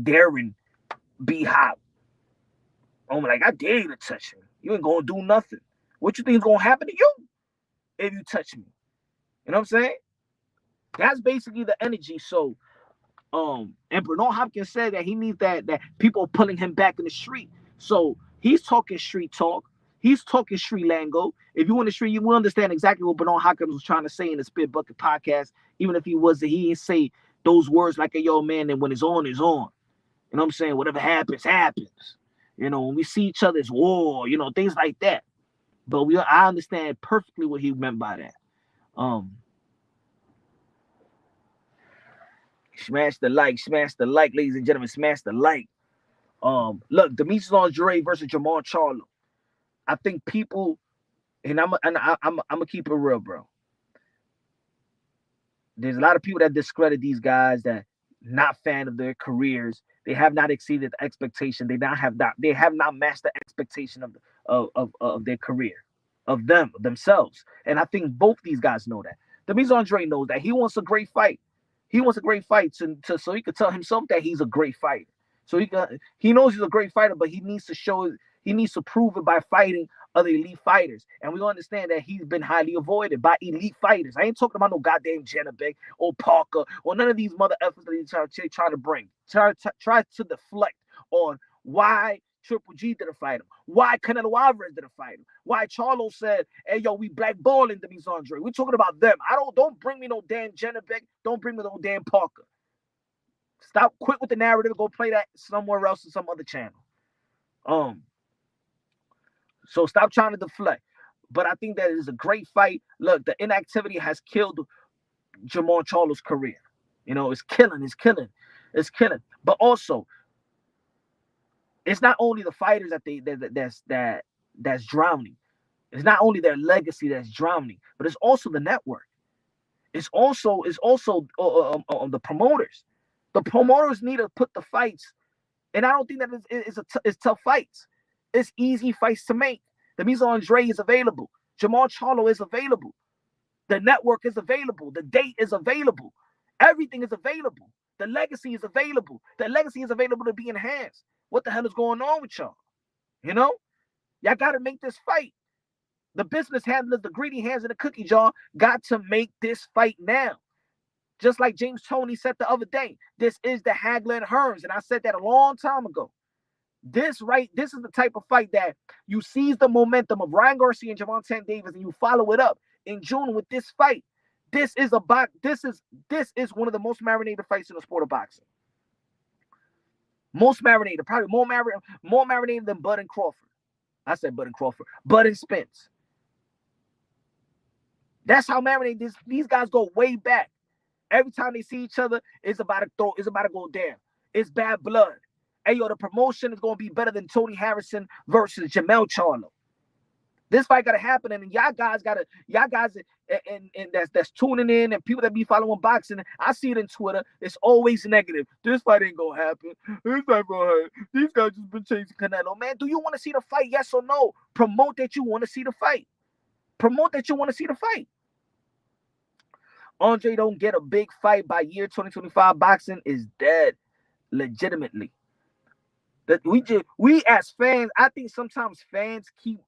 daring B-Hop. I'm like, I dare you to touch me. You ain't gonna do nothing. What you think is gonna happen to you if you touch me? You know what I'm saying? That's basically the energy. So, and Bernard Hopkins said that he needs that people pulling him back in the street. So he's talking street talk. He's talking street lingo. If you in the street, you will understand exactly what Bernard Hopkins was trying to say in the Spit Bucket podcast. Even if he didn't say those words like a yo man, and when it's on, it's on. You know what I'm saying? Whatever happens, happens. You know, when we see each other, it's war, you know, things like that. But I understand perfectly what he meant by that. Smash the like, ladies and gentlemen, smash the like. Look, Demetrius Andrade versus Jermall Charlo. I think people, and I'm gonna keep it real, bro. There's a lot of people that discredit these guys that not fan of their careers. They have not exceeded the expectation. They have not matched the expectation of their career, of themselves. And I think both these guys know that. Demetrius Andrade knows that he wants a great fight. He wants a great fight so he could tell himself that he's a great fighter. So he knows he's a great fighter, but he needs to prove it by fighting other elite fighters. And we understand that he's been highly avoided by elite fighters. I ain't talking about no goddamn Janabek or Parker or none of these mother efforts that he's trying to bring. Try to deflect on why Triple G didn't fight him, why Canelo Alvarez didn't fight him, why Charlo said, hey, yo, we blackballing Demetrius Andrade. We're talking about them. Don't bring me no damn Janabek. Don't bring me no damn Parker. Quit with the narrative. Go play that somewhere else on some other channel. So stop trying to deflect. But I think that it is a great fight. Look, the inactivity has killed Jermall Charlo's career. You know, it's killing. But also, it's not only the fighters that's drowning. It's not only their legacy that's drowning, but it's also the network. It's also the promoters. The promoters need to put the fights, and I don't think that it's tough fights. It's easy fights to make. Demetrius Andrade is available. Jermall Charlo is available. The network is available. The date is available. Everything is available. The legacy is available. The legacy is available to be enhanced. What the hell is going on with y'all? You know? Y'all got to make this fight. The business handlers, the greedy hands in the cookie jar, got to make this fight now. Just like James Toney said the other day, this is the Hagler and Hearns. And I said that a long time ago. This is the type of fight that you seize the momentum of Ryan Garcia and Gervonta Davis, and you follow it up in June with this fight. This is one of the most marinated fights in the sport of boxing. Most marinated, probably more marinated than Bud and Crawford. I said Bud and Crawford. Bud and Spence. That's how marinated these guys go way back. Every time they see each other, it's about to go down. It's bad blood. Hey, yo, the promotion is going to be better than Tony Harrison versus Jermall Charlo. This fight got to happen, and y'all guys and that's tuning in, and people that be following boxing, I see it in Twitter. It's always negative. This fight ain't going to happen. This fight going to happen. These guys just been chasing Canelo. Man, do you want to see the fight? Yes or no? Promote that you want to see the fight. Promote that you want to see the fight. Andre don't get a big fight by year 2025, boxing is dead. Legitimately. That we as fans, I think sometimes fans keep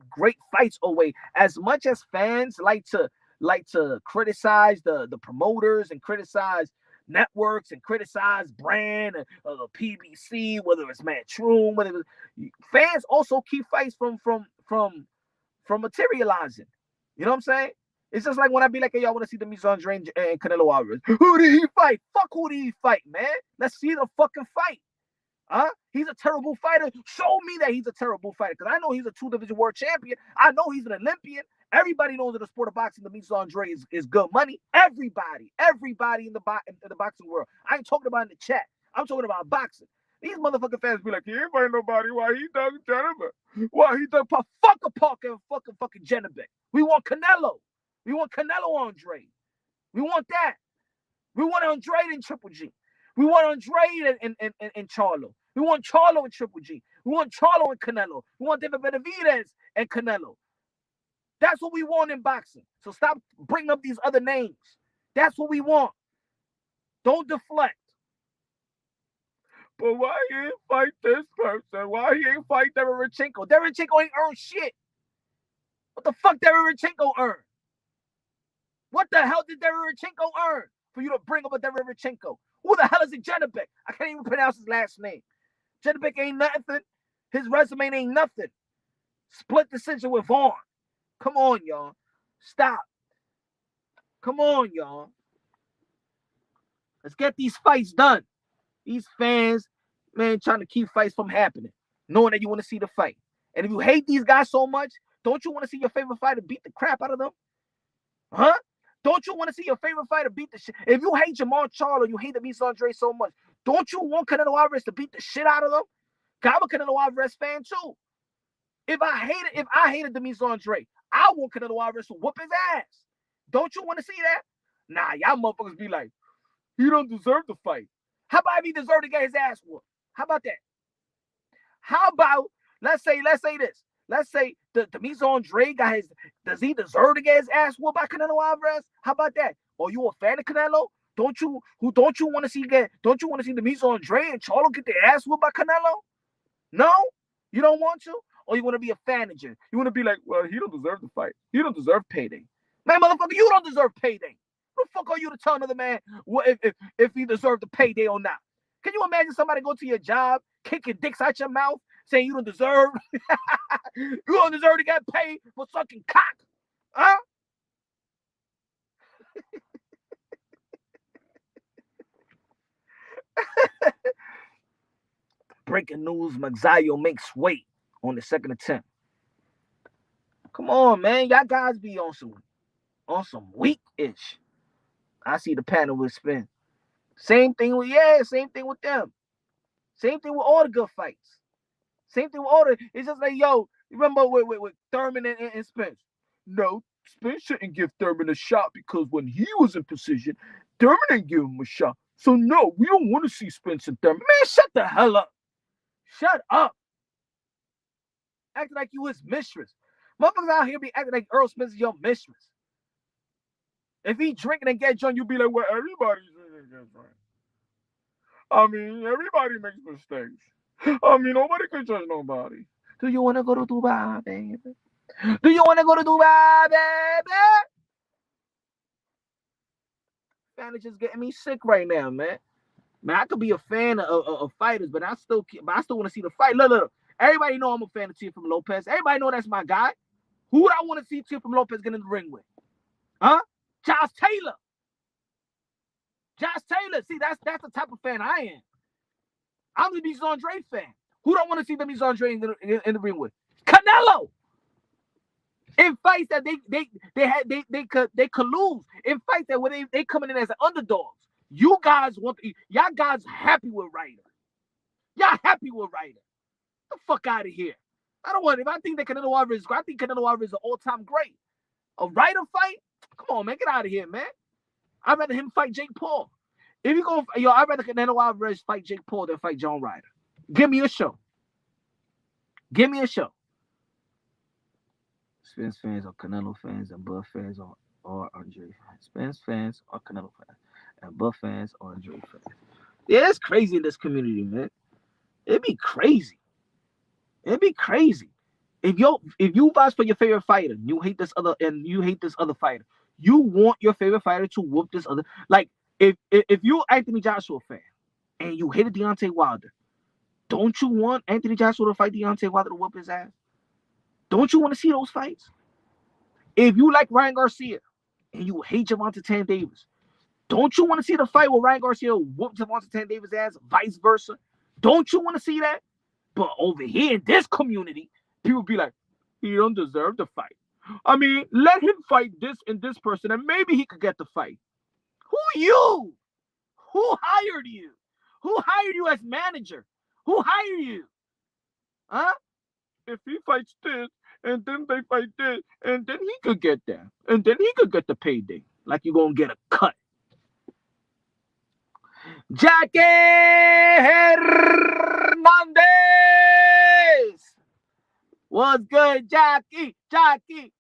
great fights away. As much as fans like to criticize the promoters and criticize networks and criticize brand and the PBC, whether it's Matchroom, fans also keep fights from materializing. You know what I'm saying? It's just like when I be like, hey, y'all want to see the Andrade and Canelo Alvarez. Who did he fight? Fuck who did he fight, man? Let's see the fucking fight. He's a terrible fighter. Show me that he's a terrible fighter. Because I know he's a 2-division world champion. I know he's an Olympian. Everybody knows in the sport of boxing, the Andrade is good money. Everybody in the boxing world. I ain't talking about in the chat. I'm talking about boxing. These motherfucking fans be like, he ain't fighting nobody. Why he done Jennifer? Why he done fuck a Parker and fucking Jennifer? We want Canelo. We want Canelo Andrade. We want that. We want Andrade and Triple G. We want Andrade and Charlo. We want Charlo and Triple G. We want Charlo and Canelo. We want David Benavidez and Canelo. That's what we want in boxing. So stop bringing up these other names. That's what we want. Don't deflect. But why he ain't fight this person? Why he ain't fight Derevchenko? Derevchenko ain't earned shit. What the fuck Derevchenko earned? What the hell did Derevchenko earn for you to bring up a Derevchenko? Who the hell is it, Janibek? I can't even pronounce his last name. Janibek ain't nothing. His resume ain't nothing. Split decision with Vaughn. Come on, y'all. Stop. Come on, y'all. Let's get these fights done. These fans, man, trying to keep fights from happening, knowing that you want to see the fight. And if you hate these guys so much, don't you want to see your favorite fighter beat the crap out of them? Huh? Don't you want to see your favorite fighter beat the shit? If you hate Jamal Charlo, you hate the Andrade so much, don't you want Canelo Alvarez to beat the shit out of them? I'm a Canelo Alvarez fan too. If I hated the Andrade, I want Canelo Alvarez to whoop his ass. Don't you want to see that? Nah, y'all motherfuckers be like, he don't deserve the fight. How about if he deserved to get his ass whooped? How about that? How about, let's say this. Let's say the Andrade guy, does he deserve to get his ass whooped by Canelo Alvarez? How about that? Are you a fan of Canelo? Don't you want to see the Andrade and Charlo get their ass whooped by Canelo? No? You don't want to? Or you want to be a fan of him? You want to be like, well, he don't deserve the fight. He don't deserve payday. Man, motherfucker, you don't deserve payday. Who the fuck are you to tell another man if he deserved the payday or not? Can you imagine somebody go to your job, kicking dicks out your mouth, saying you don't deserve to get paid for sucking cock? Huh? Breaking news, Magsayo makes weight on the second attempt. Come on, man. Y'all guys be on some weak-ish. I see the panel with spin. Same thing with them. Same thing with all the good fights. Same thing with all the. It's just like, yo, remember with Thurman and Spence? No, Spence shouldn't give Thurman a shot because when he was in position, Thurman didn't give him a shot. So no, we don't want to see Spence and Thurman. Man, shut the hell up. Shut up. Acting like you his mistress. Motherfuckers out here be acting like Earl Smith is your mistress. If he drinking and get drunk, you be like, well, everybody's drinking and get drunk. I mean, everybody makes mistakes. I mean, nobody can judge nobody. Do you want to go to Dubai, baby? Do you want to go to Dubai, baby? Man, it's just getting me sick right now, man. Man, I could be a fan of fighters, but I still want to see the fight. Look. Everybody know I'm a fan of Teofimo Lopez. Everybody know that's my guy. Who would I want to see Teofimo Lopez get in the ring with? Huh? Josh Taylor. See, that's the type of fan I am. I'm the Andrade fan. Who do I want to see the Andrade in the ring with? Canelo. In fights that they could lose. In fights that when they coming in as underdogs. Y'all guys happy with Ryder. Y'all happy with Ryder. Get the fuck out of here. If I think that Canelo Alvarez is great, I think Canelo Alvarez is an all-time great. A Ryder fight? Come on, man. Get out of here, man. I'd rather him fight Jake Paul. I'd rather Canelo Alvarez fight Jake Paul than fight John Ryder. Give me a show. Spence fans or Canelo fans and Bud fans or or Andre fans. Spence fans or Canelo fans. And Buff fans or Andre fans. Yeah, it's crazy in this community, man. It'd be crazy. It'd be crazy. If you vouch for your favorite fighter, you hate this other fighter, you want your favorite fighter to whoop this other. Like if you Anthony Joshua fan and you hated Deontay Wilder, don't you want Anthony Joshua to fight Deontay Wilder to whoop his ass? Don't you want to see those fights? If you like Ryan Garcia and you hate Gervonta Tan Davis, don't you want to see the fight where Ryan Garcia whooped Gervonta Tan Davis' ass, vice versa? Don't you want to see that? But over here in this community, people be like, he don't deserve the fight. I mean, let him fight this and this person, and maybe he could get the fight. Who you? Who hired you? Who hired you as manager? Who hired you? Huh? If he fights this, and then they fight this, and then he could get that, and then he could get the payday. Like you're gonna get a cut. Jackie Hernandez! What's good, Jackie? Jackie!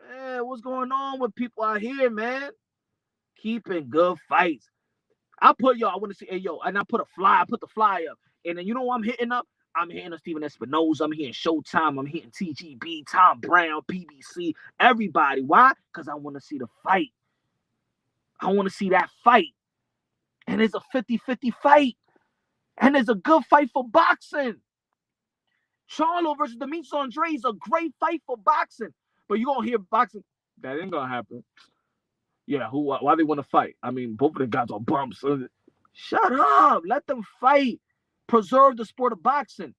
Man, what's going on with people out here, man? Keeping good fights. I want to see, and I put the fly up. And then you know what I'm hitting up? I'm hitting Steven Espinoza. I'm hitting Showtime. I'm hitting TGB, Tom Brown, PBC, everybody. Why? Because I want to see the fight. I want to see that fight. And it's a 50-50 fight. And it's a good fight for boxing. Charlo versus Demetrius Andrade is a great fight for boxing. But you're going to hear boxing, that ain't going to happen. Yeah, why they want to fight? I mean, both of the guys are bumps. Shut up. Let them fight. Preserve the sport of boxing.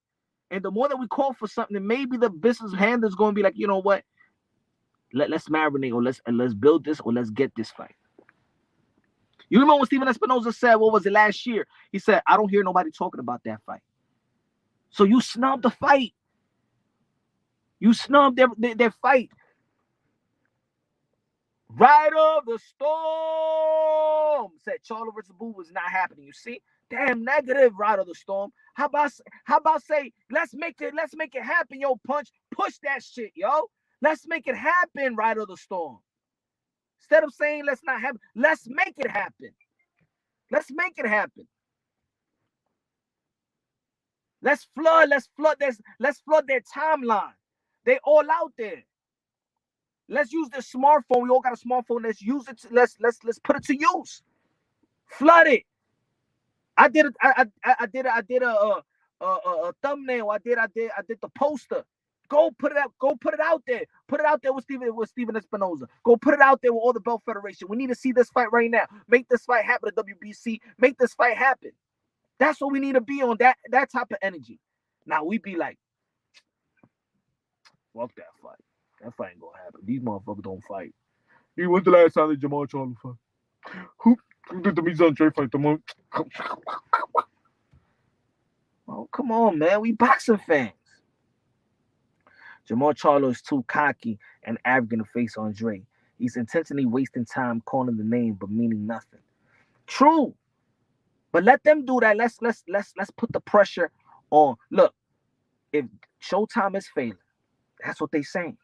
And the more that we call for something, then maybe the business hand is going to be like, you know what? Let's marinate or let's build this or let's get this fight. You remember when Steven Espinoza said, what was it, last year? He said, I don't hear nobody talking about that fight. So you snubbed the fight. You snubbed their fight. Right of the storm said Charlo versus Boo was not happening. You see? Damn negative, Right of the Storm. How about say, let's make it happen, yo, Punch. Push that shit, yo. Let's make it happen, Right of the Storm. Instead of saying let's not happen, let's make it happen. Let's make it happen. Let's flood their timeline. They all out there. Let's use this smartphone. We all got a smartphone. Let's use it. Let's put it to use. Flood it. I did a thumbnail. I did the poster. Go put it out there. Put it out there with Steven Espinoza. Go put it out there with all the Belt Federation. We need to see this fight right now. Make this fight happen at WBC. Make this fight happen. That's what we need to be on, that type of energy. Now we be like, fuck that fight. That fight ain't gonna happen. These motherfuckers don't fight. When's the last time that Jamal Charlo fight? Who did the Demetrius Andrade fight? Oh, come on, man. We boxing fans. Jamal Charlo is too cocky and arrogant to face Andre. He's intentionally wasting time calling the name but meaning nothing. True. But let them do that. Let's put the pressure on. Look, if Showtime is failing, that's what they're saying.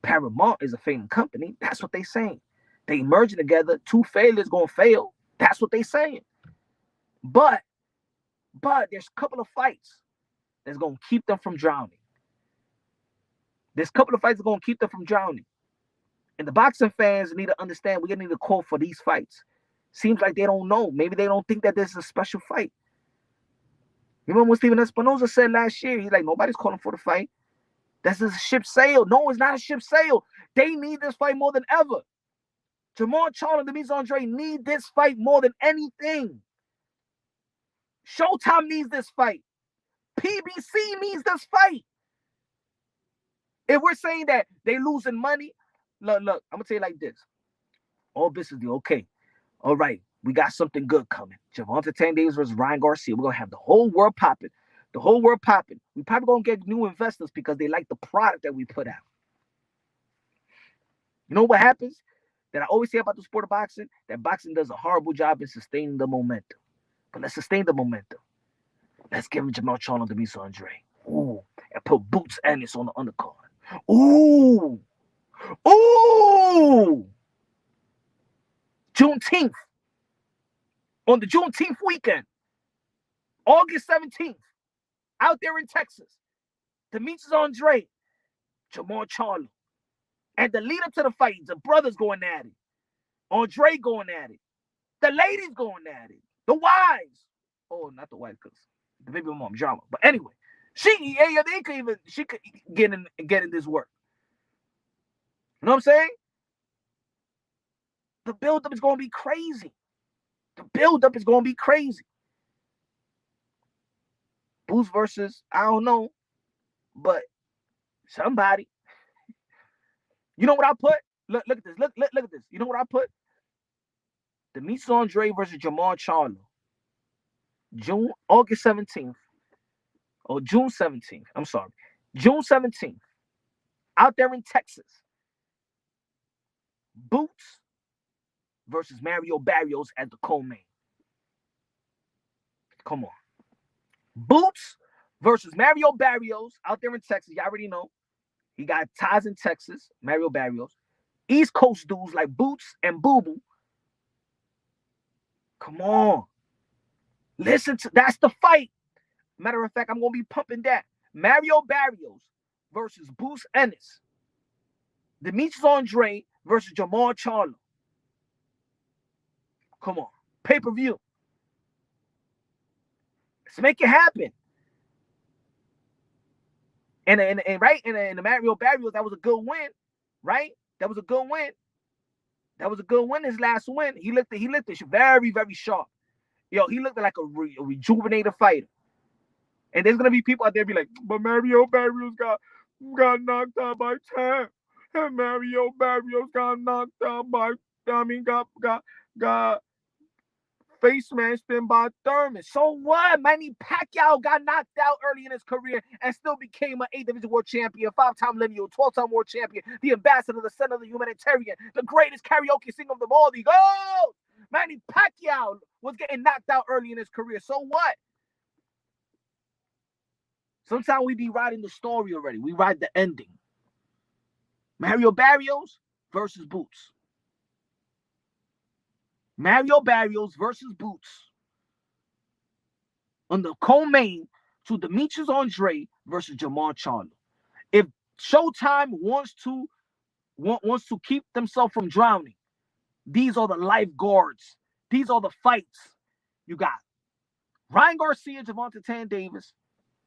Paramount is a failing company. That's what they're saying. They merging together. Two failures gonna fail. That's what they're saying. But there's a couple of fights that's gonna keep them from drowning. There's a couple of fights that are gonna keep them from drowning. And the boxing fans need to understand we need to call for these fights. Seems like they don't know. Maybe they don't think that this is a special fight. You remember what Steven Espinoza said last year? He's like, nobody's calling for the fight. This is a ship sail. No, it's not a ship sail. They need this fight more than ever. Jamal Charlo and Demetrius Andrade need this fight more than anything. Showtime needs this fight. PBC needs this fight. If we're saying that they losing money, look, I'm going to tell you like this. All business deal, okay. All right, we got something good coming. Gervonta Tan Davis versus Ryan Garcia. We're going to have the whole world popping. The whole world popping. We probably going to get new investors because they like the product that we put out. You know what happens? That I always say about the sport of boxing? That boxing does a horrible job in sustaining the momentum. But let's sustain the momentum. Let's give him Jamal Charlo and Demetrius Andrade. Ooh. And put Boots Ennis on the undercard. Ooh. Ooh! Juneteenth. On the Juneteenth weekend, August 17th, out there in Texas, Demetrius Andrade, Jamal Charlo. And the lead up to the fight, the brothers going at it. Andre going at it. The ladies going at it. The wives. Oh, not the wife, because the baby mom drama. But anyway, she could get in this work. You know what I'm saying? The buildup is going to be crazy. The buildup is going to be crazy. Boots versus, I don't know, but somebody. You know what I put? Look at this. Look at this. You know what I put? Demetrius Andrade versus Jamal Charlo. August 17th. Or June 17th. I'm sorry. June 17th. Out there in Texas. Boots versus Mario Barrios as the co-main. Come on. Boots versus Mario Barrios out there in Texas. You already know. He got ties in Texas. Mario Barrios. East Coast dudes like Boots and Boo Boo. Come on. Listen to that's the fight. Matter of fact, I'm going to be pumping that. Mario Barrios versus Boots Ennis. Demetrius Andrade versus Jamal Charlo. Come on. Pay-per-view. Let's make it happen. And the Mario Barrios, that was a good win, right? That was a good win. That was a good win. His last win, he looked very, very sharp. Yo, he looked like a rejuvenated fighter. And there's gonna be people out there be like, but Mario Barrios got knocked out by 10. And Mario Barrios got knocked out by, got face smashed in by Thurman. So what? Manny Pacquiao got knocked out early in his career and still became an 8th division world champion, 5-time lineal, 12-time world champion, the ambassador, the son of the humanitarian, the greatest karaoke singer of them all. He goes. Manny Pacquiao was getting knocked out early in his career. So what? Sometimes we be writing the story already. We write the ending. Mario Barrios versus Boots. Mario Barrios versus Boots on the co-main to Demetrius Andrade versus Jamal Charlo. If Showtime wants to keep themselves from drowning, these are the lifeguards. These are the fights. You got Ryan Garcia, Javante Tan Davis.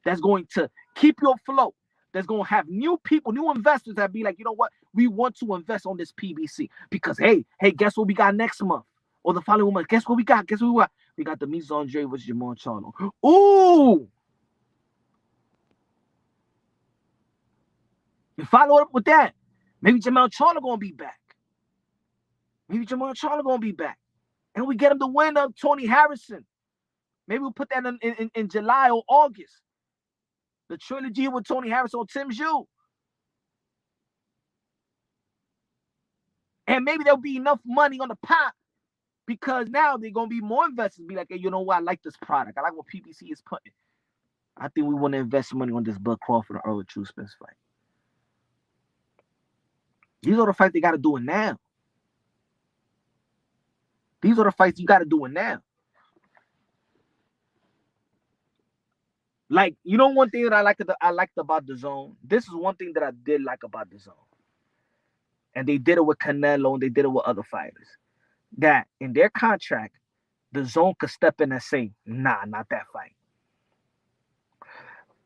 That's going to keep you afloat. That's going to have new people, new investors that be like, you know what? We want to invest on this PBC because, hey, guess what we got next month? Or the following month. Guess what we got? We got Demetrius Andrade versus Jamal Charlo. Ooh! You follow up with that. Maybe Jamal Charlo going to be back. And we get him to win of Tony Harrison. Maybe we'll put that in July or August. The trilogy with Tony Harrison or Tim Zhu. And maybe there'll be enough money on the pot because now they're going to be more investors. Be like, hey, you know what? I like this product. I like what PBC is putting. I think we want to invest money on this Bud Crawford and Earl True Spence fight. These are the fights they got to do it now. These are the fights you got to do it now. Like, you know, one thing that I liked about the Zone. This is one thing that I did like about the Zone. And they did it with Canelo and they did it with other fighters. That in their contract, the Zone could step in and say, nah, not that fight.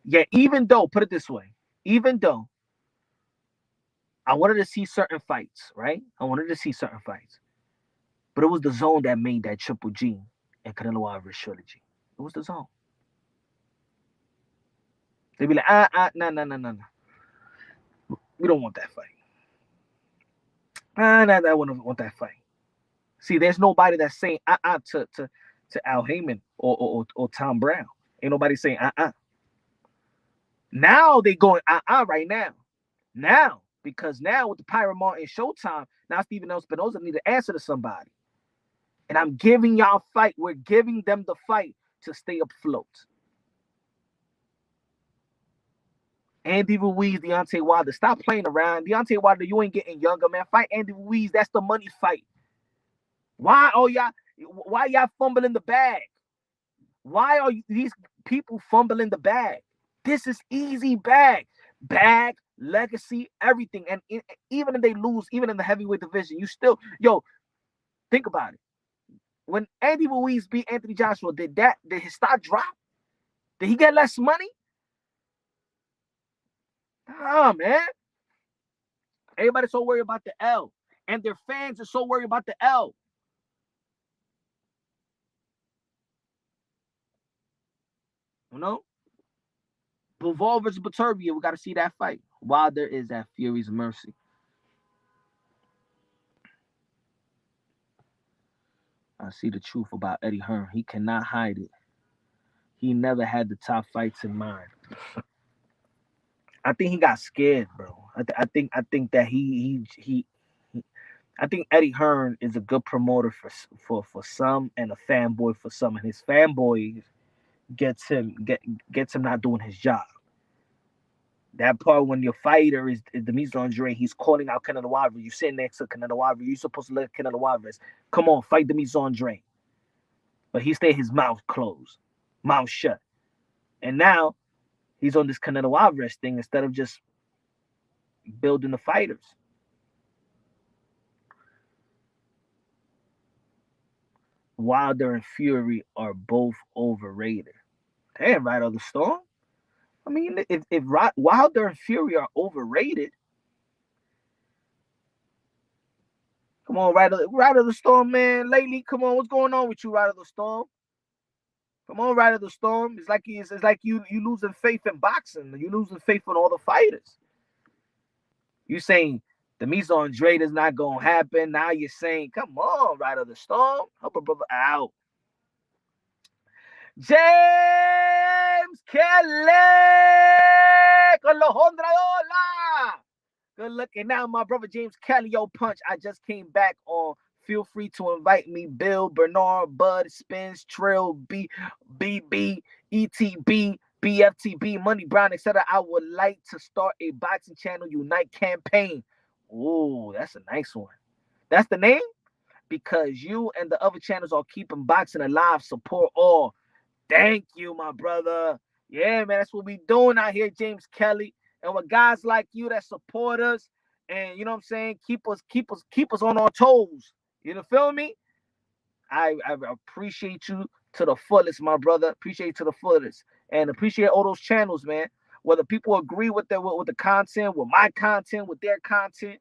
Yeah, even though, put it this way, even though I wanted to see certain fights, right? But it was the Zone that made that Triple G and Canelo Alvarez trilogy. It was the Zone. They'd be like, no. We don't want that fight. I wouldn't want that fight. See, there's nobody that's saying to Al Heyman or Tom Brown. Ain't nobody saying Now they going right now. Now, because now with the Paramount and Showtime, now Stephen L. Spinoza need to answer to somebody. And I'm giving y'all fight. We're giving them the fight to stay afloat. Andy Ruiz, Deontay Wilder. Stop playing around. Deontay Wilder, you ain't getting younger, man. Fight Andy Ruiz. That's the money fight. Why y'all fumbling the bag? Why are these people fumbling the bag? This is easy bag. Bag, legacy, everything. And even if they lose, even in the heavyweight division, you still, think about it. When Andy Ruiz beat Anthony Joshua, did his stock drop? Did he get less money? Nah, man. Everybody's so worried about the L. And their fans are so worried about the L. You know? Bivol versus Baturbia, we got to see that fight. Wilder is at Fury's mercy. I see the truth about Eddie Hearn. He cannot hide it. He never had the top fights in mind. I think he got scared, bro. I think that I think Eddie Hearn is a good promoter for some and a fanboy for some, and his fanboy gets him not doing his job. That part when your fighter is Demetrius Andrade, he's calling out Canelo Alvarez. You sitting next to Canelo Alvarez. You're supposed to let Canelo Alvarez come on, fight Demetrius Andrade. But he stayed his mouth closed, mouth shut. And now he's on this Canelo Alvarez thing instead of just building the fighters. Wilder and Fury are both overrated. Damn, right on the storm. I mean, if Wilder and Fury are overrated, come on, right of the storm, man. Lately, come on, what's going on with you, right of the storm? Come on, right of the storm. It's like you losing faith in boxing. You losing faith in all the fighters. You saying Demetrius Andrade is not gonna happen. Now you're saying, come on, right of the storm. Help a brother out. James Kelly! Good looking now, my brother James Kelly. Yo, Punch, I just came back on. Feel free to invite me. Bill, Bernard, Bud, Spins, Trill, BB, ETB, BFTB, Money Brown, etc. I would like to start a boxing channel Unite campaign. Ooh, that's a nice one. That's the name? Because you and the other channels are keeping boxing alive. Support all. Thank you, my brother. Yeah, man, that's what we doing out here, James Kelly. And with guys like you that support us and, you know what I'm saying, keep us on our toes. You know, feel me? I appreciate you to the fullest, my brother. Appreciate you to the fullest. And appreciate all those channels, man. Whether people agree with the content, with my content, with their content.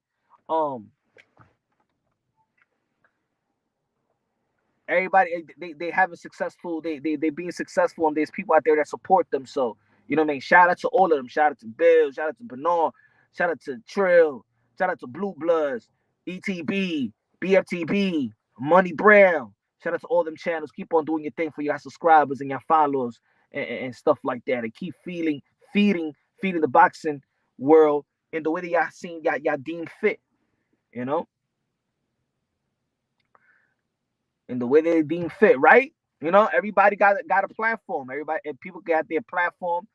Everybody, they having successful, they being successful, and there's people out there that support them. So, you know what I mean? Shout out to all of them. Shout out to Bill, shout out to Bernard, shout out to Trill, shout out to Blue Bloods, ETB, BFTB, Money Brown. Shout out to all them channels. Keep on doing your thing for your subscribers and your followers and stuff like that. And keep feeding the boxing world in the way that y'all seen y'all deem fit. You know? In the way they deem fit, right? You know, everybody got a platform. Everybody, and people got their platform.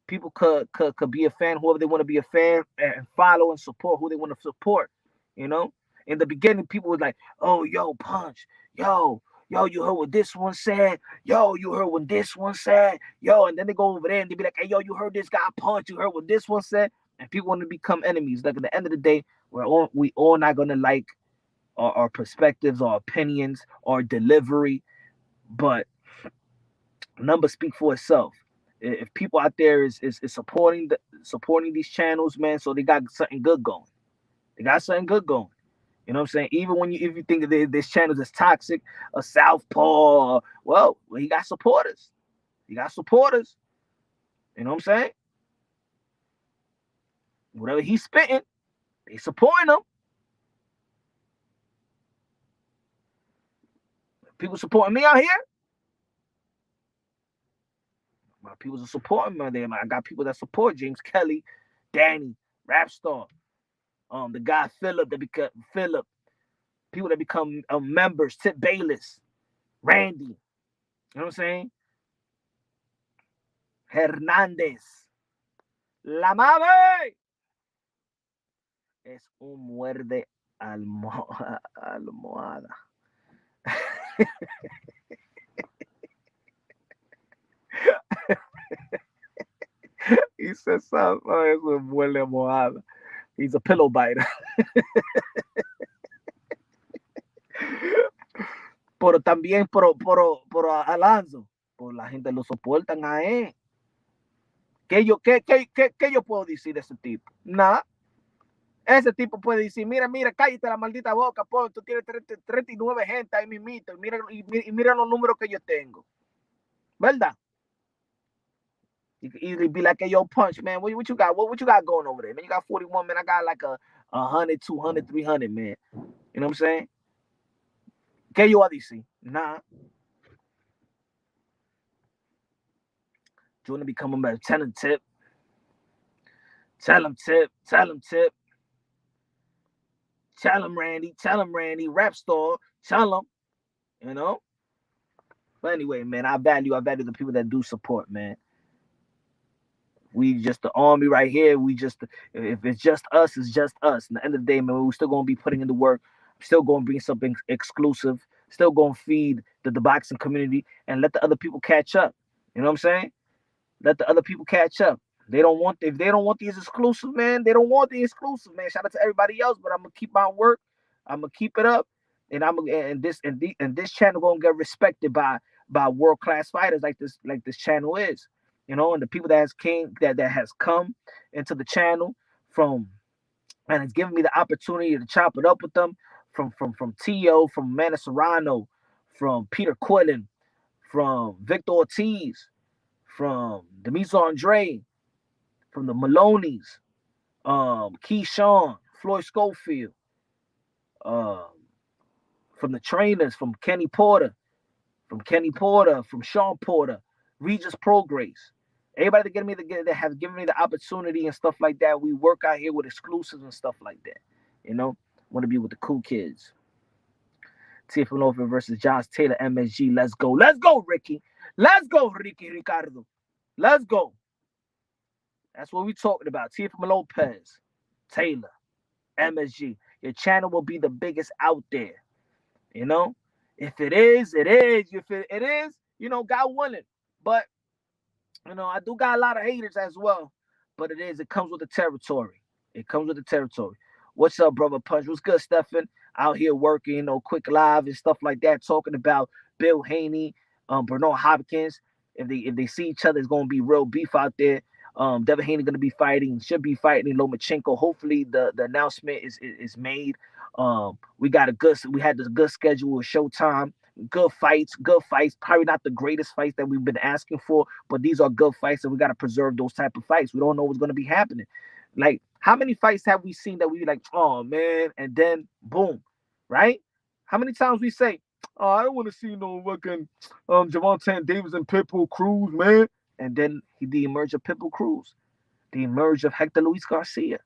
People could be a fan, whoever they want to be a fan, and follow and support who they want to support. You know, in the beginning, people was like, "Oh, yo, Punch, yo, you heard what this one said? Yo, you heard what this one said? Yo," and then they go over there and they be like, "Hey, yo, you heard this guy Punch? You heard what this one said?" And people want to become enemies. Like at the end of the day, we all not gonna like our perspectives, our opinions, our delivery, but numbers speak for itself. If people out there is supporting these channels, man, so they got something good going. They got something good going. You know what I'm saying? Even if you think that this channel is toxic, a southpaw, well, he got supporters. He got supporters. You know what I'm saying? Whatever he's spitting, they supporting him. People supporting me out here. My people are supporting me there. I got people that support James Kelly, Danny, Rapstar, the guy Philip that become Philip, people that become members, Tip Bayless, Randy. You know what I'm saying? Hernandez. La mame es un muerde almohada. He says, es un muerde almohada. He's a pillow biter. Pero también por Alonso, por la gente lo soportan a él. ¿Qué yo puedo decir de ese tipo? Nada. Ese tipo puede decir, mira, cállate la maldita boca, tú tienes 39 gente ahí mismito, y mira los números que yo tengo. ¿Verdad? You can easily be like, hey, yo, Punch, man, what you got? What you got going over there, man? You got 41, man. I got like a 100, 200, 300, man. You know what I'm saying? ¿Qué yo voy a decir? Nah. You want to become a man? Tell him tip. Tell him tip. Tell him Randy. Rap store. Tell him. You know? But anyway, man, I value the people that do support, man. We just the army right here. If it's just us, it's just us. At the end of the day, man, we're still gonna be putting in the work. Still gonna bring something exclusive. Still gonna feed the boxing community and let the other people catch up. You know what I'm saying? Let the other people catch up. If they don't want these exclusives, man, they don't want the exclusive, man. Shout out to everybody else, but I'm gonna keep my work. I'm gonna keep it up, and this channel gonna get respected by world class fighters like this channel is. You know, and the people that has come into the channel and it's given me the opportunity to chop it up with them from Tio, from Amanda Serrano, from Peter Quillen, from Victor Ortiz, from Demise Andrade, from the Maloneys, Keyshawn, Floyd Schofield, from the trainers, from Kenny Porter, from Sean Porter, Regis Progress. Everybody that has given me the opportunity and stuff like that. We work out here with exclusives and stuff like that. You know, want to be with the cool kids. Tiffany versus Josh Taylor, MSG. Let's go, Ricky. Let's go, Ricardo. Let's go. That's what we're talking about. Tiffany Lopez, Taylor, MSG. Your channel will be the biggest out there. You know, if it is, it is. If it is, you know, God willing. But you know, I do got a lot of haters as well, but it comes with the territory. What's up, brother Punch? What's good, Stephen? Out here working, you know, quick live and stuff like that, talking about Bill Haney, Bernard Hopkins. If they see each other, it's gonna be real beef out there. Devin Haney should be fighting Lomachenko. Hopefully the announcement is made. We had this good schedule with Showtime. Good fights. Probably not the greatest fights that we've been asking for, but these are good fights, and we got to preserve those type of fights. We don't know what's going to be happening. Like, how many fights have we seen that we like, oh man, and then boom, right? How many times we say, oh, I don't want to see no fucking Javante Davis and Pitbull Cruz, man, and then the emerge of Pitbull Cruz, the emerge of Hector Luis Garcia,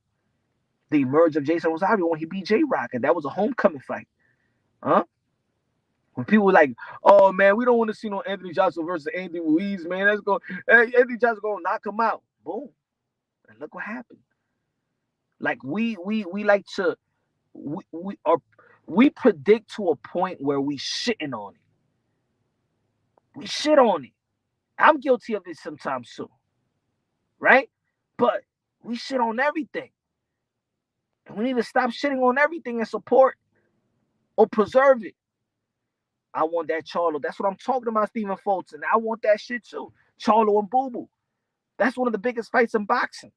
the emerge of Jason Rosario when he beat J-Rock, and that was a homecoming fight, huh? When people were like, oh man, we don't want to see no Anthony Johnson versus Andy Ruiz, man. Let's go. Hey, Anthony Johnson gonna knock him out. Boom. And look what happened. Like we like to we predict to a point where we shitting on it. We shit on it. I'm guilty of it sometimes too. Right? But we shit on everything. And we need to stop shitting on everything and support or preserve it. I want that Charlo. That's what I'm talking about, Stephen Fulton. I want that shit too. Charlo and Boo Boo. That's one of the biggest fights in boxing.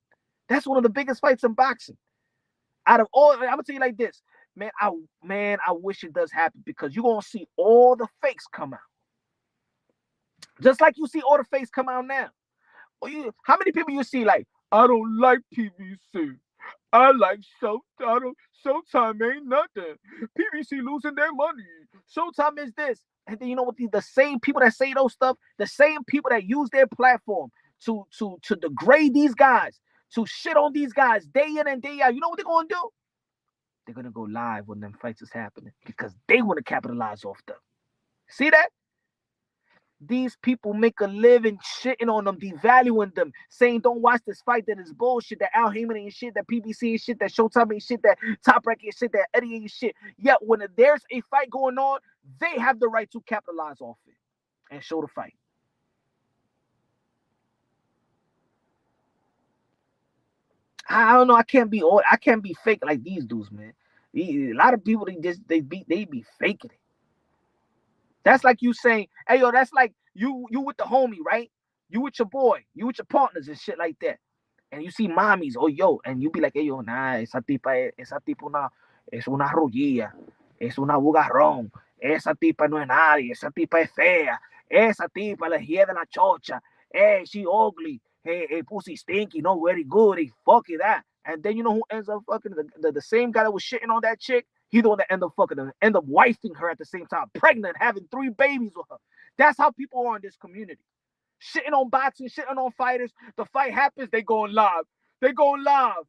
Out of all, I'm gonna tell you like this, man. I wish it does happen because you're gonna see all the fakes come out. Just like you see all the fakes come out now. How many people you see like, I don't like PBC. I like Showtime ain't nothing. PBC losing their money. Showtime is this. And then you know what? The same people that say those stuff, the same people that use their platform to degrade these guys, to shit on these guys day in and day out. You know what they're gonna do? They're gonna go live when them fights is happening because they want to capitalize off them. See that? These people make a living shitting on them, devaluing them, saying don't watch this fight, that is bullshit, that Al Heyman ain't shit, that PBC ain't shit, that Showtime ain't shit, that Top Rank ain't shit, that Eddie ain't shit. Yet when there's a fight going on, they have the right to capitalize off it and show the fight. I don't know. I can't be fake like these dudes, man. A lot of people they be faking it. That's like you saying, hey yo, that's like you with the homie, right? You with your boy, you with your partners and shit like that. And you see mommies, oh yo, and you be like, hey yo, nah, esa tipa es una rollilla, es una bugarrón, esa tipa no es nadie, esa tipa es fea, esa tipa la de la chocha, hey, she ugly, hey, pussy stinky, no very good, fuck it that. And then you know who ends up fucking the same guy that was shitting on that chick? He the one that end up wifing her at the same time, pregnant, having 3 babies with her. That's how people are in this community. Shitting on boxing, shitting on fighters. The fight happens, they going live. They going live.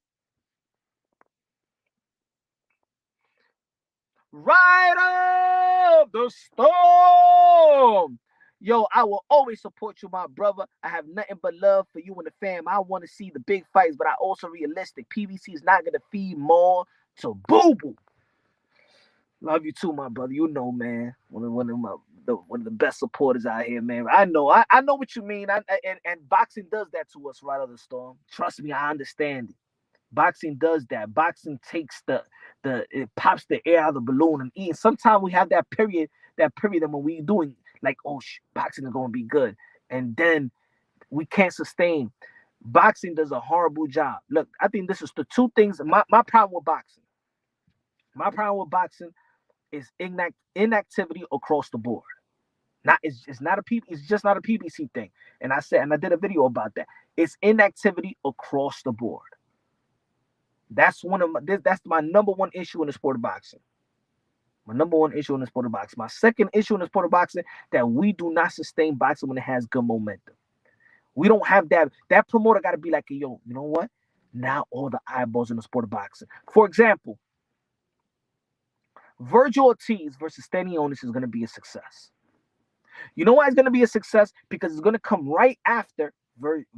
Right up the storm. Yo, I will always support you, my brother. I have nothing but love for you and the fam. I want to see the big fights, but I also realistic. PBC is not going to feed more to boo-boo. Love you too, my brother. You know, man. One of the best supporters out here, man. I know what you mean. And boxing does that to us, right on the storm. Trust me, I understand it. Boxing does that. Boxing takes it pops the air out of the balloon and eats. Sometimes we have that period when we doing like, oh, boxing is gonna be good, and then we can't sustain. Boxing does a horrible job. Look, I think this is the 2 things. My problem with boxing. My problem with boxing is inactivity across the board. It's just not a PBC thing. And I did a video about that. It's inactivity across the board. That's my number 1 issue in the sport of boxing. My number 1 issue in the sport of boxing. My second issue in the sport of boxing, that we do not sustain boxing when it has good momentum. We don't have that. That promoter got to be like, yo, you know what? Now all the eyeballs in the sport of boxing. For example, Virgil Ortiz versus Stanionis is going to be a success. You know why it's going to be a success? Because it's going to come right after Ryan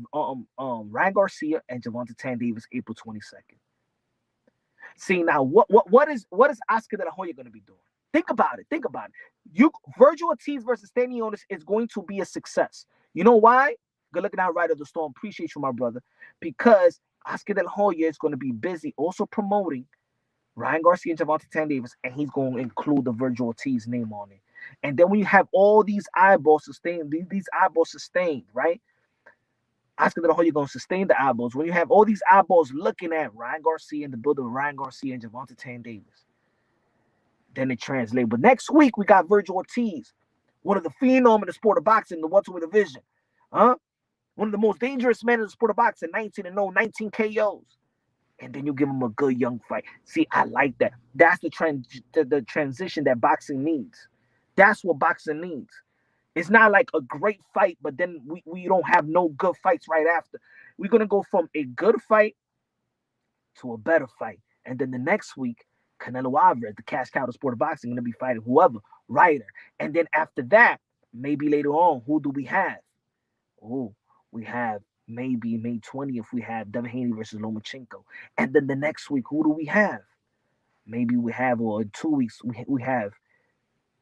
Garcia and Gervonta Tan Davis, April 22nd. See, now what is Oscar De La Hoya going to be doing? Think about it. Virgil Ortiz versus Stanionis is going to be a success. You know why? Good looking out, right of the storm. Appreciate you, my brother. Because Oscar De La Hoya is going to be busy also promoting Ryan Garcia and Gervonta Tan Davis, and he's going to include the Virgil Ortiz name on it. And then when you have all these eyeballs sustained, right? Oscar De La Hoya going to sustain the eyeballs. When you have all these eyeballs looking at Ryan Garcia and the builder of Ryan Garcia and Gervonta Tan Davis, then it translates. But next week, we got Virgil Ortiz, one of the phenom in the sport of boxing, the welterweight division. One of the most dangerous men in the sport of boxing, 19-0, 19 KOs. And then you give him a good young fight. See, I like that. That's the transition that boxing needs. That's what boxing needs. It's not like a great fight, but then we don't have no good fights right after. We're going to go from a good fight to a better fight. And then the next week, Canelo Alvarez, the cash cow of the sport of boxing, going to be fighting whoever, Ryder. And then after that, maybe later on, who do we have? Oh, we have maybe May 20th, we have Devin Haney versus Lomachenko. And then the next week, who do we have? Maybe we have, or in 2 weeks, we have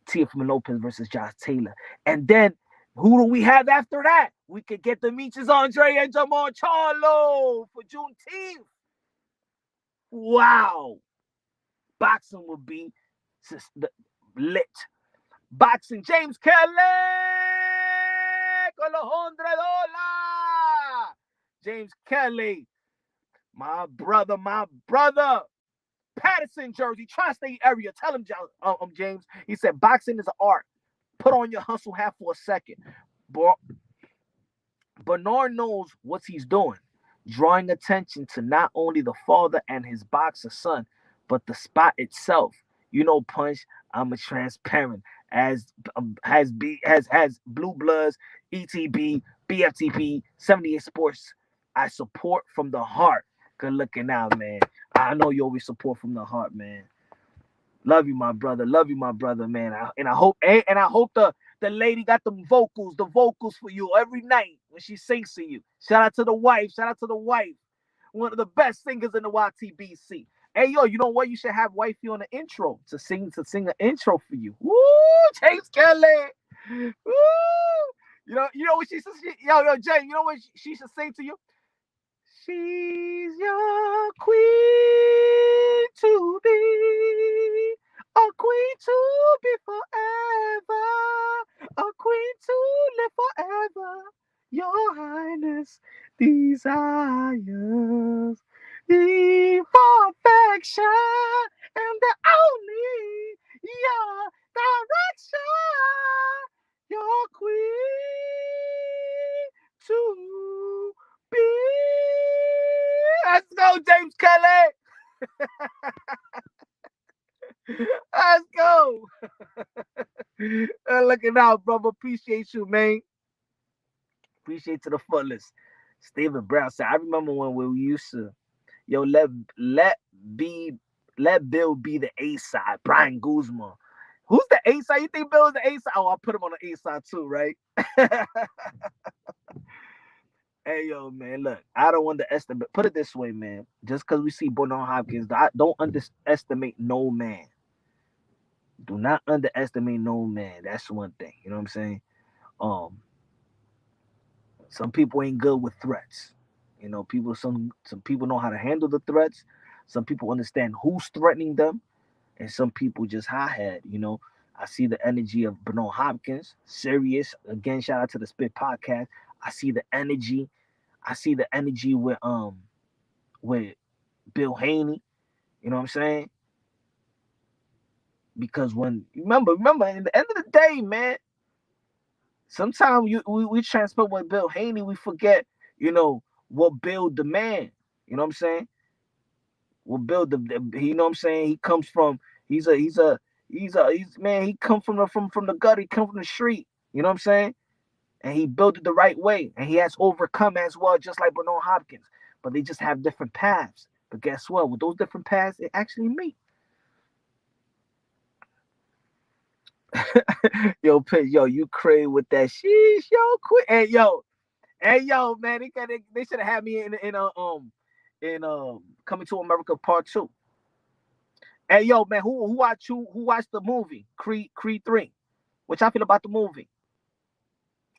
Teofimo Lopez versus Josh Taylor. And then who do we have after that? We could get the Demetrius Andrade and Jamal Charlo for Juneteenth. Wow. Boxing will be lit. Boxing, James Kelly. Con los $100. James Kelly. My brother. Patterson, Jersey, tri-state area. Tell him, James. He said, boxing is an art. Put on your hustle hat for a second. Bernard knows what he's doing, drawing attention to not only the father and his boxer son, but the spot itself. You know, Punch, I'm a transparent. As Blue Bloods, ETB, BFTP, 78 Sports. I support from the heart. Good looking out, man. I know you always support from the heart, man. Love you, my brother. Man. I hope the The lady got the vocals for you every night when she sings to you. Shout out to the wife. One of the best singers in the YTBC. Hey, yo, you know what? You should have wifey on the intro to sing an intro for you. Woo, James Kelly. Woo. You know what she says? Yo, Jay, you know what she should sing to you? She's your queen to be, a queen to be forever, a queen to live forever. Your Highness desires the perfection and the only your direction. Your queen to be. Let's go, James Kelly. Let's go. Looking out, brother. Appreciate you, man. Appreciate to the fullest. Stephen Brown said, I remember when we used to, yo, let Bill be the A side. Brian Guzman. Who's the A side? You think Bill is the A side? Oh, I'll put him on the A side too, right? Hey, yo, man, look, I don't underestimate. Put it this way, man. Just because we see Haney-Hopkins, don't underestimate no man. Do not underestimate no man. That's one thing. You know what I'm saying? Some people ain't good with threats. You know, some people know how to handle the threats. Some people understand who's threatening them. And some people just hot-head, you know. I see the energy of Haney-Hopkins. Serious. Again, shout out to the Spit Podcast. I see the energy. With Bill Haney. You know what I'm saying? Because when remember, in the end of the day, man, sometimes we transport with Bill Haney, we forget, you know, what Bill demand. You know what I'm saying? What Bill you know what I'm saying? He comes from he's man, he come from the gutter, he come from the street. You know what I'm saying? And he built it the right way. And he has overcome as well, just like Haney-Hopkins. But they just have different paths. But guess what? With those different paths, it actually meet. Yo, you crazy with that sheesh, yo, quit. Hey, yo, man, they should have had me in Coming to America Part 2. Hey, yo, man, who watched the movie Creed 3? What y'all feel about the movie?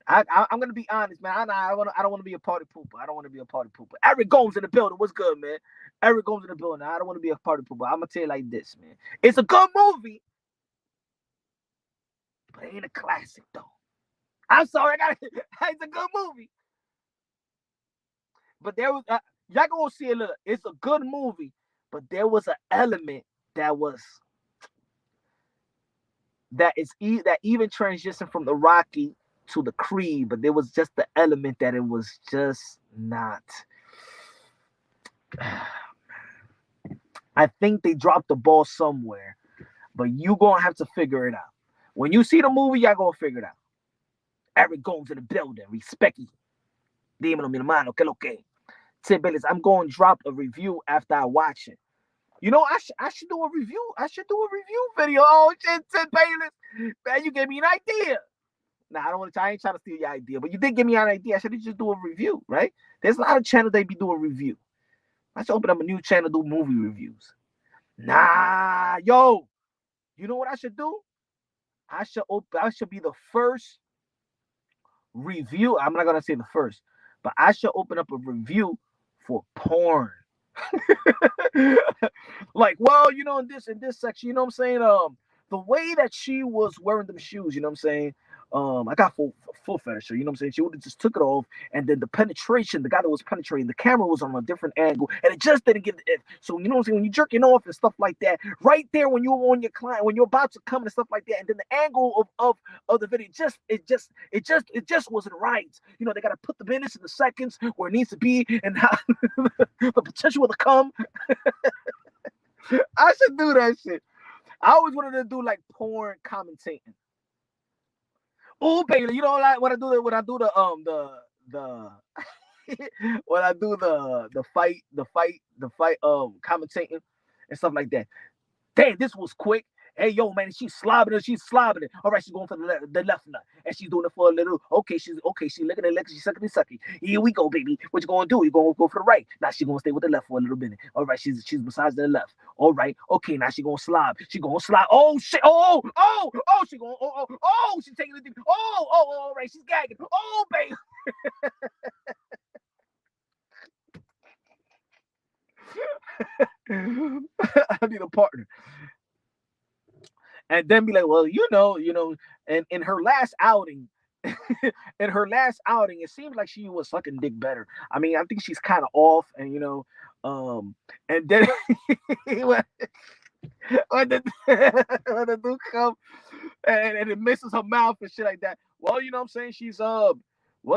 I'm gonna be honest, man. I don't want to be a party pooper. Eric Gomes in the building. What's good, man? Eric Gomes in the building. I don't want to be a party pooper. I'm gonna tell you like this, man. It's a good movie, but it ain't a classic though. I'm sorry, it's a good movie, but there was y'all gonna see it. Look, it's a good movie, but there was an element that even transitioned from the Rocky to the Creed, but there was just the element that it was just not. I think they dropped the ball somewhere, but you gonna have to figure it out. When you see the movie, y'all gonna figure it out. Eric Gomes in the building. Respect you. Dímelo, mi hermano. ¿Qué lo que? Tim Bayless, I'm going to drop a review after I watch it. You know, I should do a review. I should do a review video. Oh, shit, Tim Bayless. Man, you gave me an idea. Nah, I ain't trying to steal your idea, but you did give me an idea. I should just do a review, right? There's a lot of channels they be doing review. I should open up a new channel, do movie reviews. Nah, yo. You know what I should do? I should be the first review. I'm not gonna say the first, but I should open up a review for porn. Like, well, you know, in this section, you know what I'm saying? The way that she was wearing them shoes, you know what I'm saying? I got full fetish, you know what I'm saying? She would have just took it off, and then the penetration, the guy that was penetrating, the camera was on a different angle, and it just didn't give it. So you know what I'm saying? When you're jerking off and stuff like that, right there when you're on your client, when you're about to come and stuff like that, and then the angle of the video, it just wasn't right. You know, they gotta put the minutes and the seconds where it needs to be, and how the potential to come. I should do that shit. I always wanted to do like porn commentating. Oh, Bailey, you know, like when I do the when I do the fight commentating and stuff like that. Damn, this was quick. Hey, yo, man, she's slobbing it. She's slobbing it. All right, she's going for the left nut. And she's doing it for a little. Okay, she's licking it, she's sucking it, sucking. Here we go, baby. What you gonna do? You gonna go for the right. Now she's gonna stay with the left for a little minute. All right, she's massaging the left. All right, okay, now she's gonna slob. She gonna slob. Oh shit. She going, she's taking it deep. All right, she's gagging. Oh, baby. I need a partner. And then be like, well, and in her last outing, it seemed like she was sucking dick better. I mean, I think she's kind of off, and and then when the dude come and it misses her mouth and shit like that. Well, you know what I'm saying? She's well,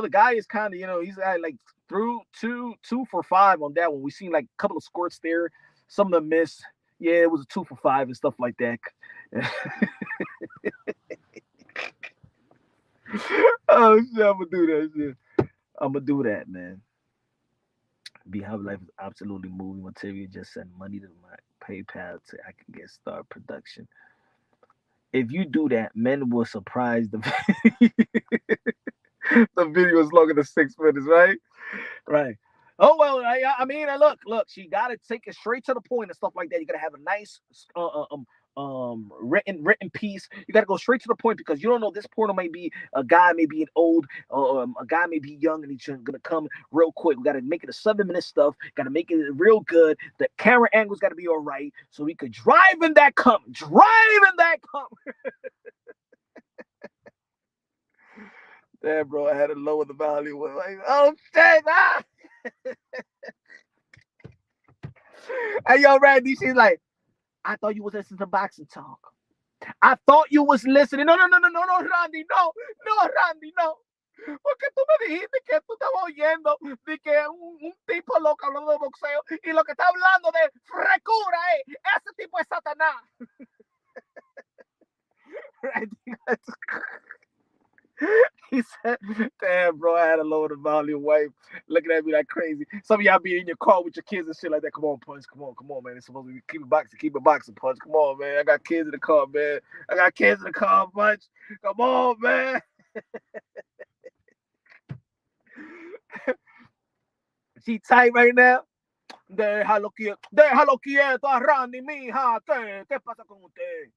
the guy is kind of, he's like through two for 5 on that one. We seen like a couple of squirts there, some of them missed. Yeah, it was a 2 for 5 and stuff like that. Oh shit, I'm gonna do that shit. I'm gonna do that, man. Behind Life is absolutely movie material. Just send money to my PayPal so I can get start production. If you do that, men will surprise the the video is longer than 6 minutes, right? Right. Oh well, I mean, look, she got to take it straight to the point and stuff like that. You gotta have a nice written piece. You gotta go straight to the point because you don't know, this porno may be a guy, may be an old, a guy may be young, and he's gonna come real quick. We gotta make it a 7-minute stuff. Gotta make it real good. The camera angle's gotta be all right, so we could drive in that cum. Damn, bro, I had to lower the value. Like, oh shit, ah! Hey, yo, Randy, she's like, I thought you was listening to boxing talk. I thought you was listening. No, Randy, no, Randy, no. Porque tú me dijiste que tú estabas oyendo de que un tipo loco hablando de boxeo y lo que está hablando de frecura, ese tipo es Satanás. Randy, he said, damn, bro, I had to lower the volume. Wife looking at me like crazy. Some of y'all be in your car with your kids and shit like that. Come on, Punch. Come on, man. It's supposed to be keep it boxing, Punch. Come on, man. I got kids in the car, man. Punch. Come on, man. She tight right now. Déjalo quieto, Randy, mija. ¿Qué pasa con usted?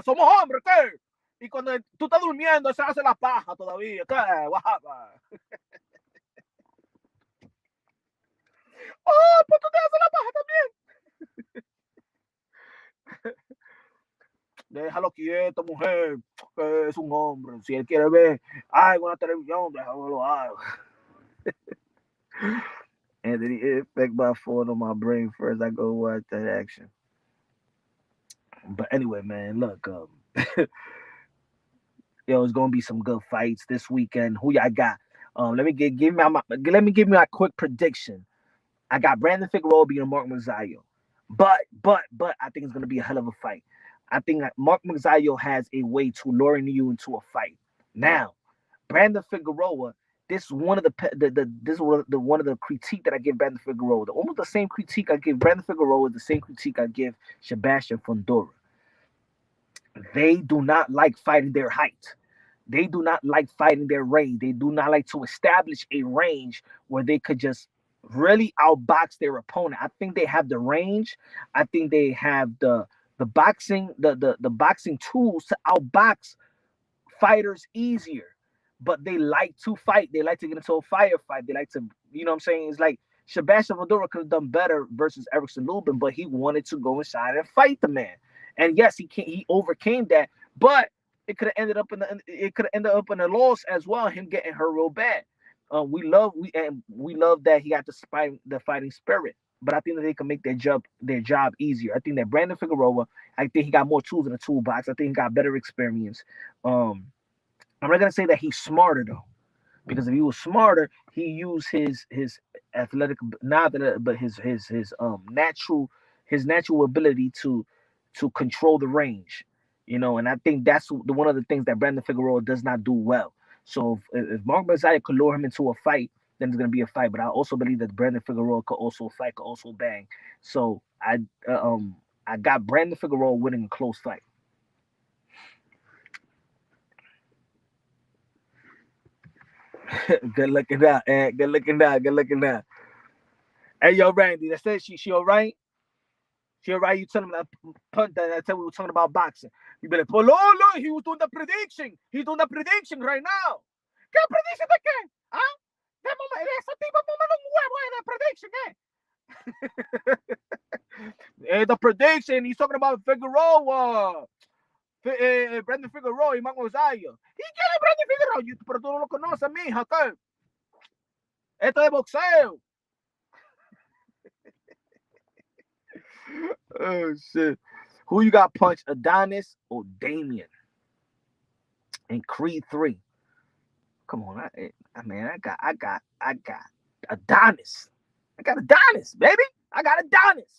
Somos hombres, ¿qué? Y cuando tú estás durmiendo, se hace la paja todavía. ¿Qué? Guapa. Oh, pues tú te haces la paja también. Déjalo quieto, mujer. Que es un hombre. Si él quiere ver algo en la televisión, déjalo lo haga. Anthony, it affect my phone on my brain first. I go watch that action. But anyway, man, look, it's gonna be some good fights this weekend. Who y'all got? Let me give me my quick prediction. I got Brandon Figueroa beating Mark Magsayo, but I think it's gonna be a hell of a fight. I think that Mark Magsayo has a way to luring you into a fight. Now, Brandon Figueroa, this is one of the critique that I give Brandon Figueroa. Almost the same critique I give Brandon Figueroa is the same critique I give Sebastian Fundora. They do not like fighting their height. They do not like fighting their range. They do not like to establish a range where they could just really outbox their opponent. I think they have the range. I think they have the boxing boxing tools to outbox fighters easier. But they like to fight. They like to get into a firefight. They like to, you know what I'm saying? It's like Sebastian Fundora could have done better versus Erickson Lubin, but he wanted to go inside and fight the man. And yes, he overcame that, but it could have ended up in a loss as well. Him getting hurt real bad. We love that he got the fighting spirit, but I think that they can make their job easier. I think that Brandon Figueroa, I think he got more tools in the toolbox. I think he got better experience. I'm not gonna say that he's smarter though, because if he was smarter, he used his athletic, but his natural ability to control the range, and I think that's one of the things that Brandon Figueroa does not do well. So if Mark Magsayo could lure him into a fight, then it's going to be a fight. But I also believe that Brandon Figueroa could also fight, could also bang. So I got Brandon Figueroa winning a close fight. Good looking out, and good looking out, good looking out. Hey, yo, Randy, that said she all right? She all right? You tell him that punt that I tell we were talking about boxing. You be like, oh, look, he was doing the prediction. He's doing the prediction right now. ¿Qué prediction de qué? ¿Ah? Esa tipa mamando un huevo en la prediction, the prediction, he's talking about Figueroa. Brandon Figueroa y Magsayo. ¿Y quién es Brandon Figueroa? Pero tú no lo conoces, mija, ¿qué? Esto es boxeo. Oh shit. Who you got punched, Adonis or Damien? In Creed 3. Come on, I got Adonis. I got Adonis, baby. I got Adonis.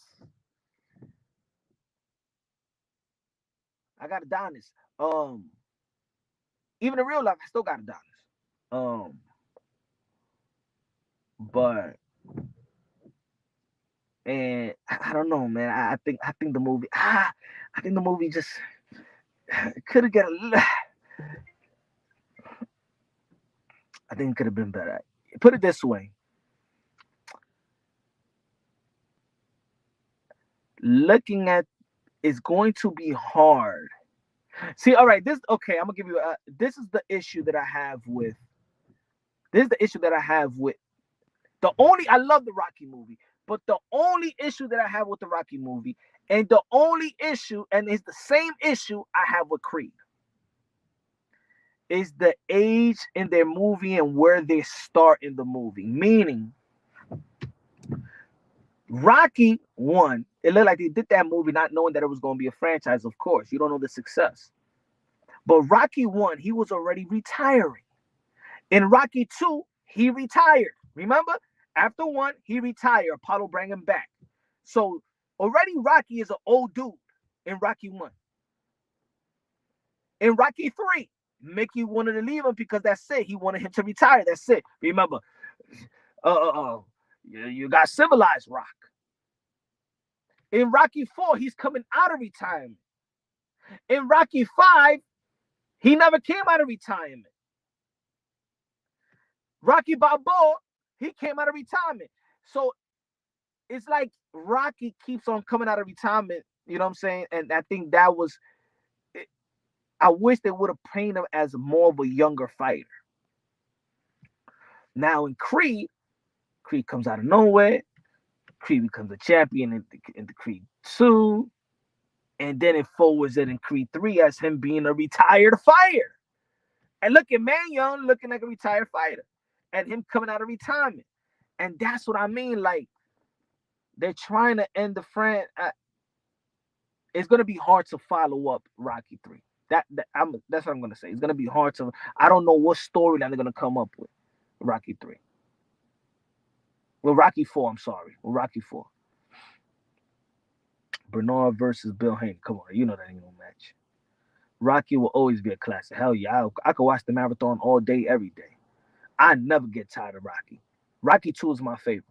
Even in real life, I still got Adonis. But and I don't know, man. I think the movie. I think the movie just could have got a little. I think it could have been better. Put it this way. Looking at it's going to be hard. See, all right, I'm gonna give you this is the issue that I have with I love the Rocky movie, but the only issue that I have with the Rocky movie, and the only issue, and it's the same issue I have with Creed, is the age in their movie and where they start in the movie. Meaning, Rocky 1, it looked like they did that movie not knowing that it was going to be a franchise, of course. You don't know the success. But Rocky 1, he was already retiring. In Rocky 2, he retired. Remember? After 1, he retired. Apollo brought him back. So already Rocky is an old dude in Rocky 1. In Rocky 3, Mickey wanted to leave him because that's it. He wanted him to retire. That's it. Remember, you got civilized Rock. In Rocky 4, he's coming out of retirement. In Rocky 5, he never came out of retirement. Rocky Balboa, he came out of retirement. So it's like Rocky keeps on coming out of retirement. You know what I'm saying? And I think that was. I wish they would have painted him as more of a younger fighter. Now in Creed comes out of nowhere. Creed becomes a champion in the Creed 2. And then it forwards it in Creed 3 as him being a retired fighter. And look at Man Young looking like a retired fighter. And him coming out of retirement. And that's what I mean. Like, they're trying to end the franchise. It's going to be hard to follow up Rocky 3. That's what I'm going to say. It's going to be hard to. I don't know what storyline they're going to come up with. Rocky 3. Well, Rocky 4. I'm sorry. Well, Rocky 4. Bernard versus Bill Haney. Come on, you know that ain't no match. Rocky will always be a classic. Hell yeah, I could watch the marathon all day, every day. I never get tired of Rocky. Rocky 2 is my favorite.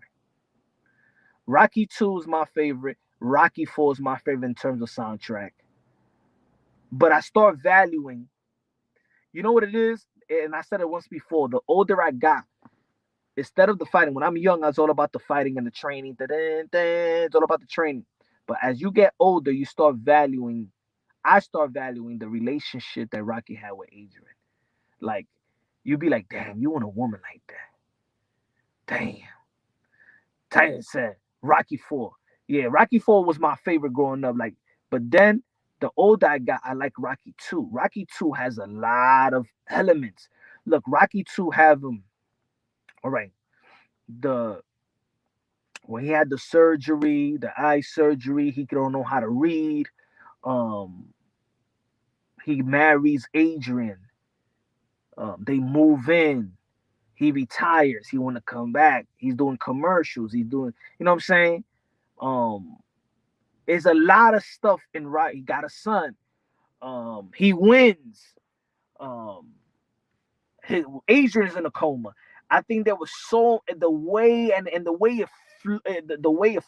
Rocky 2 is my favorite. Rocky 4 is my favorite in terms of soundtrack. But I start valuing, you know what it is? And I said it once before, the older I got, instead of the fighting, when I'm young, I was all about the fighting and the training. It's all about the training. But as you get older, I start valuing the relationship that Rocky had with Adrian. Like, you'd be like, damn, you want a woman like that. Damn. Titan said, Rocky 4. Yeah, Rocky 4 was my favorite growing up. Like, but then the older I got, I like Rocky 2. Rocky 2 has a lot of elements. Look, Rocky 2 have them. All right. When he had the surgery, the eye surgery, he don't know how to read. He marries Adrian. They move in. He retires. He want to come back. He's doing commercials. He's doing, you know what I'm saying? There's a lot of stuff in right. He got a son. He wins. Adrian's in a coma. I think there was so the way it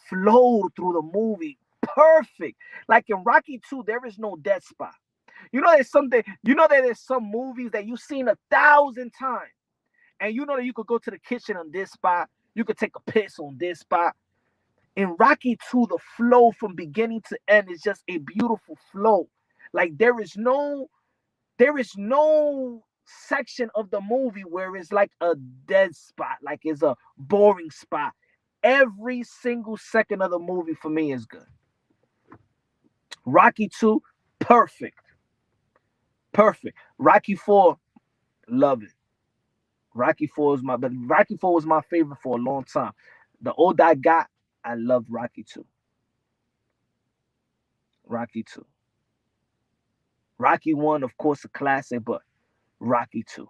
flowed through the movie, perfect. Like in Rocky 2, there is no dead spot. You know, there's some movies that you've seen 1,000 times, And you know that you could go to the kitchen on this spot. You could take a piss on this spot. In Rocky 2, the flow from beginning to end is just a beautiful flow. Like there is no section of the movie where it's like a dead spot, like it's a boring spot. Every single second of the movie for me is good. Rocky 2, perfect. Perfect. Rocky 4, love it. Rocky 4 was my favorite for a long time. The older I got, I loved Rocky 2. Rocky 2. Rocky 1, of course, a classic, but Rocky 2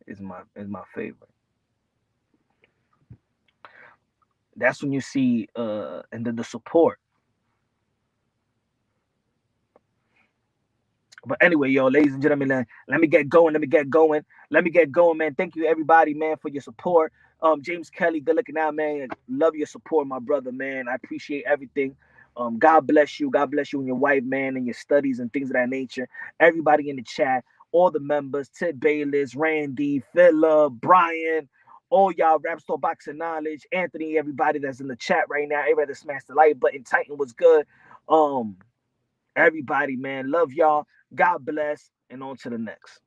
is my favorite. That's when you see and then the support. But anyway, yo, ladies and gentlemen, let me get going, man. Thank you, everybody, man, for your support. James Kelly, good looking out, man. Love your support, my brother, man. I appreciate everything. God bless you. God bless you and your wife, man, and your studies and things of that nature. Everybody in the chat, all the members, Ted Bayless, Randy, Philip, Brian, all y'all Rap Store Boxing Knowledge, Anthony, everybody that's in the chat right now. Everybody that smashed the like button. Titan was good. Everybody, man, love y'all. God bless, and on to the next.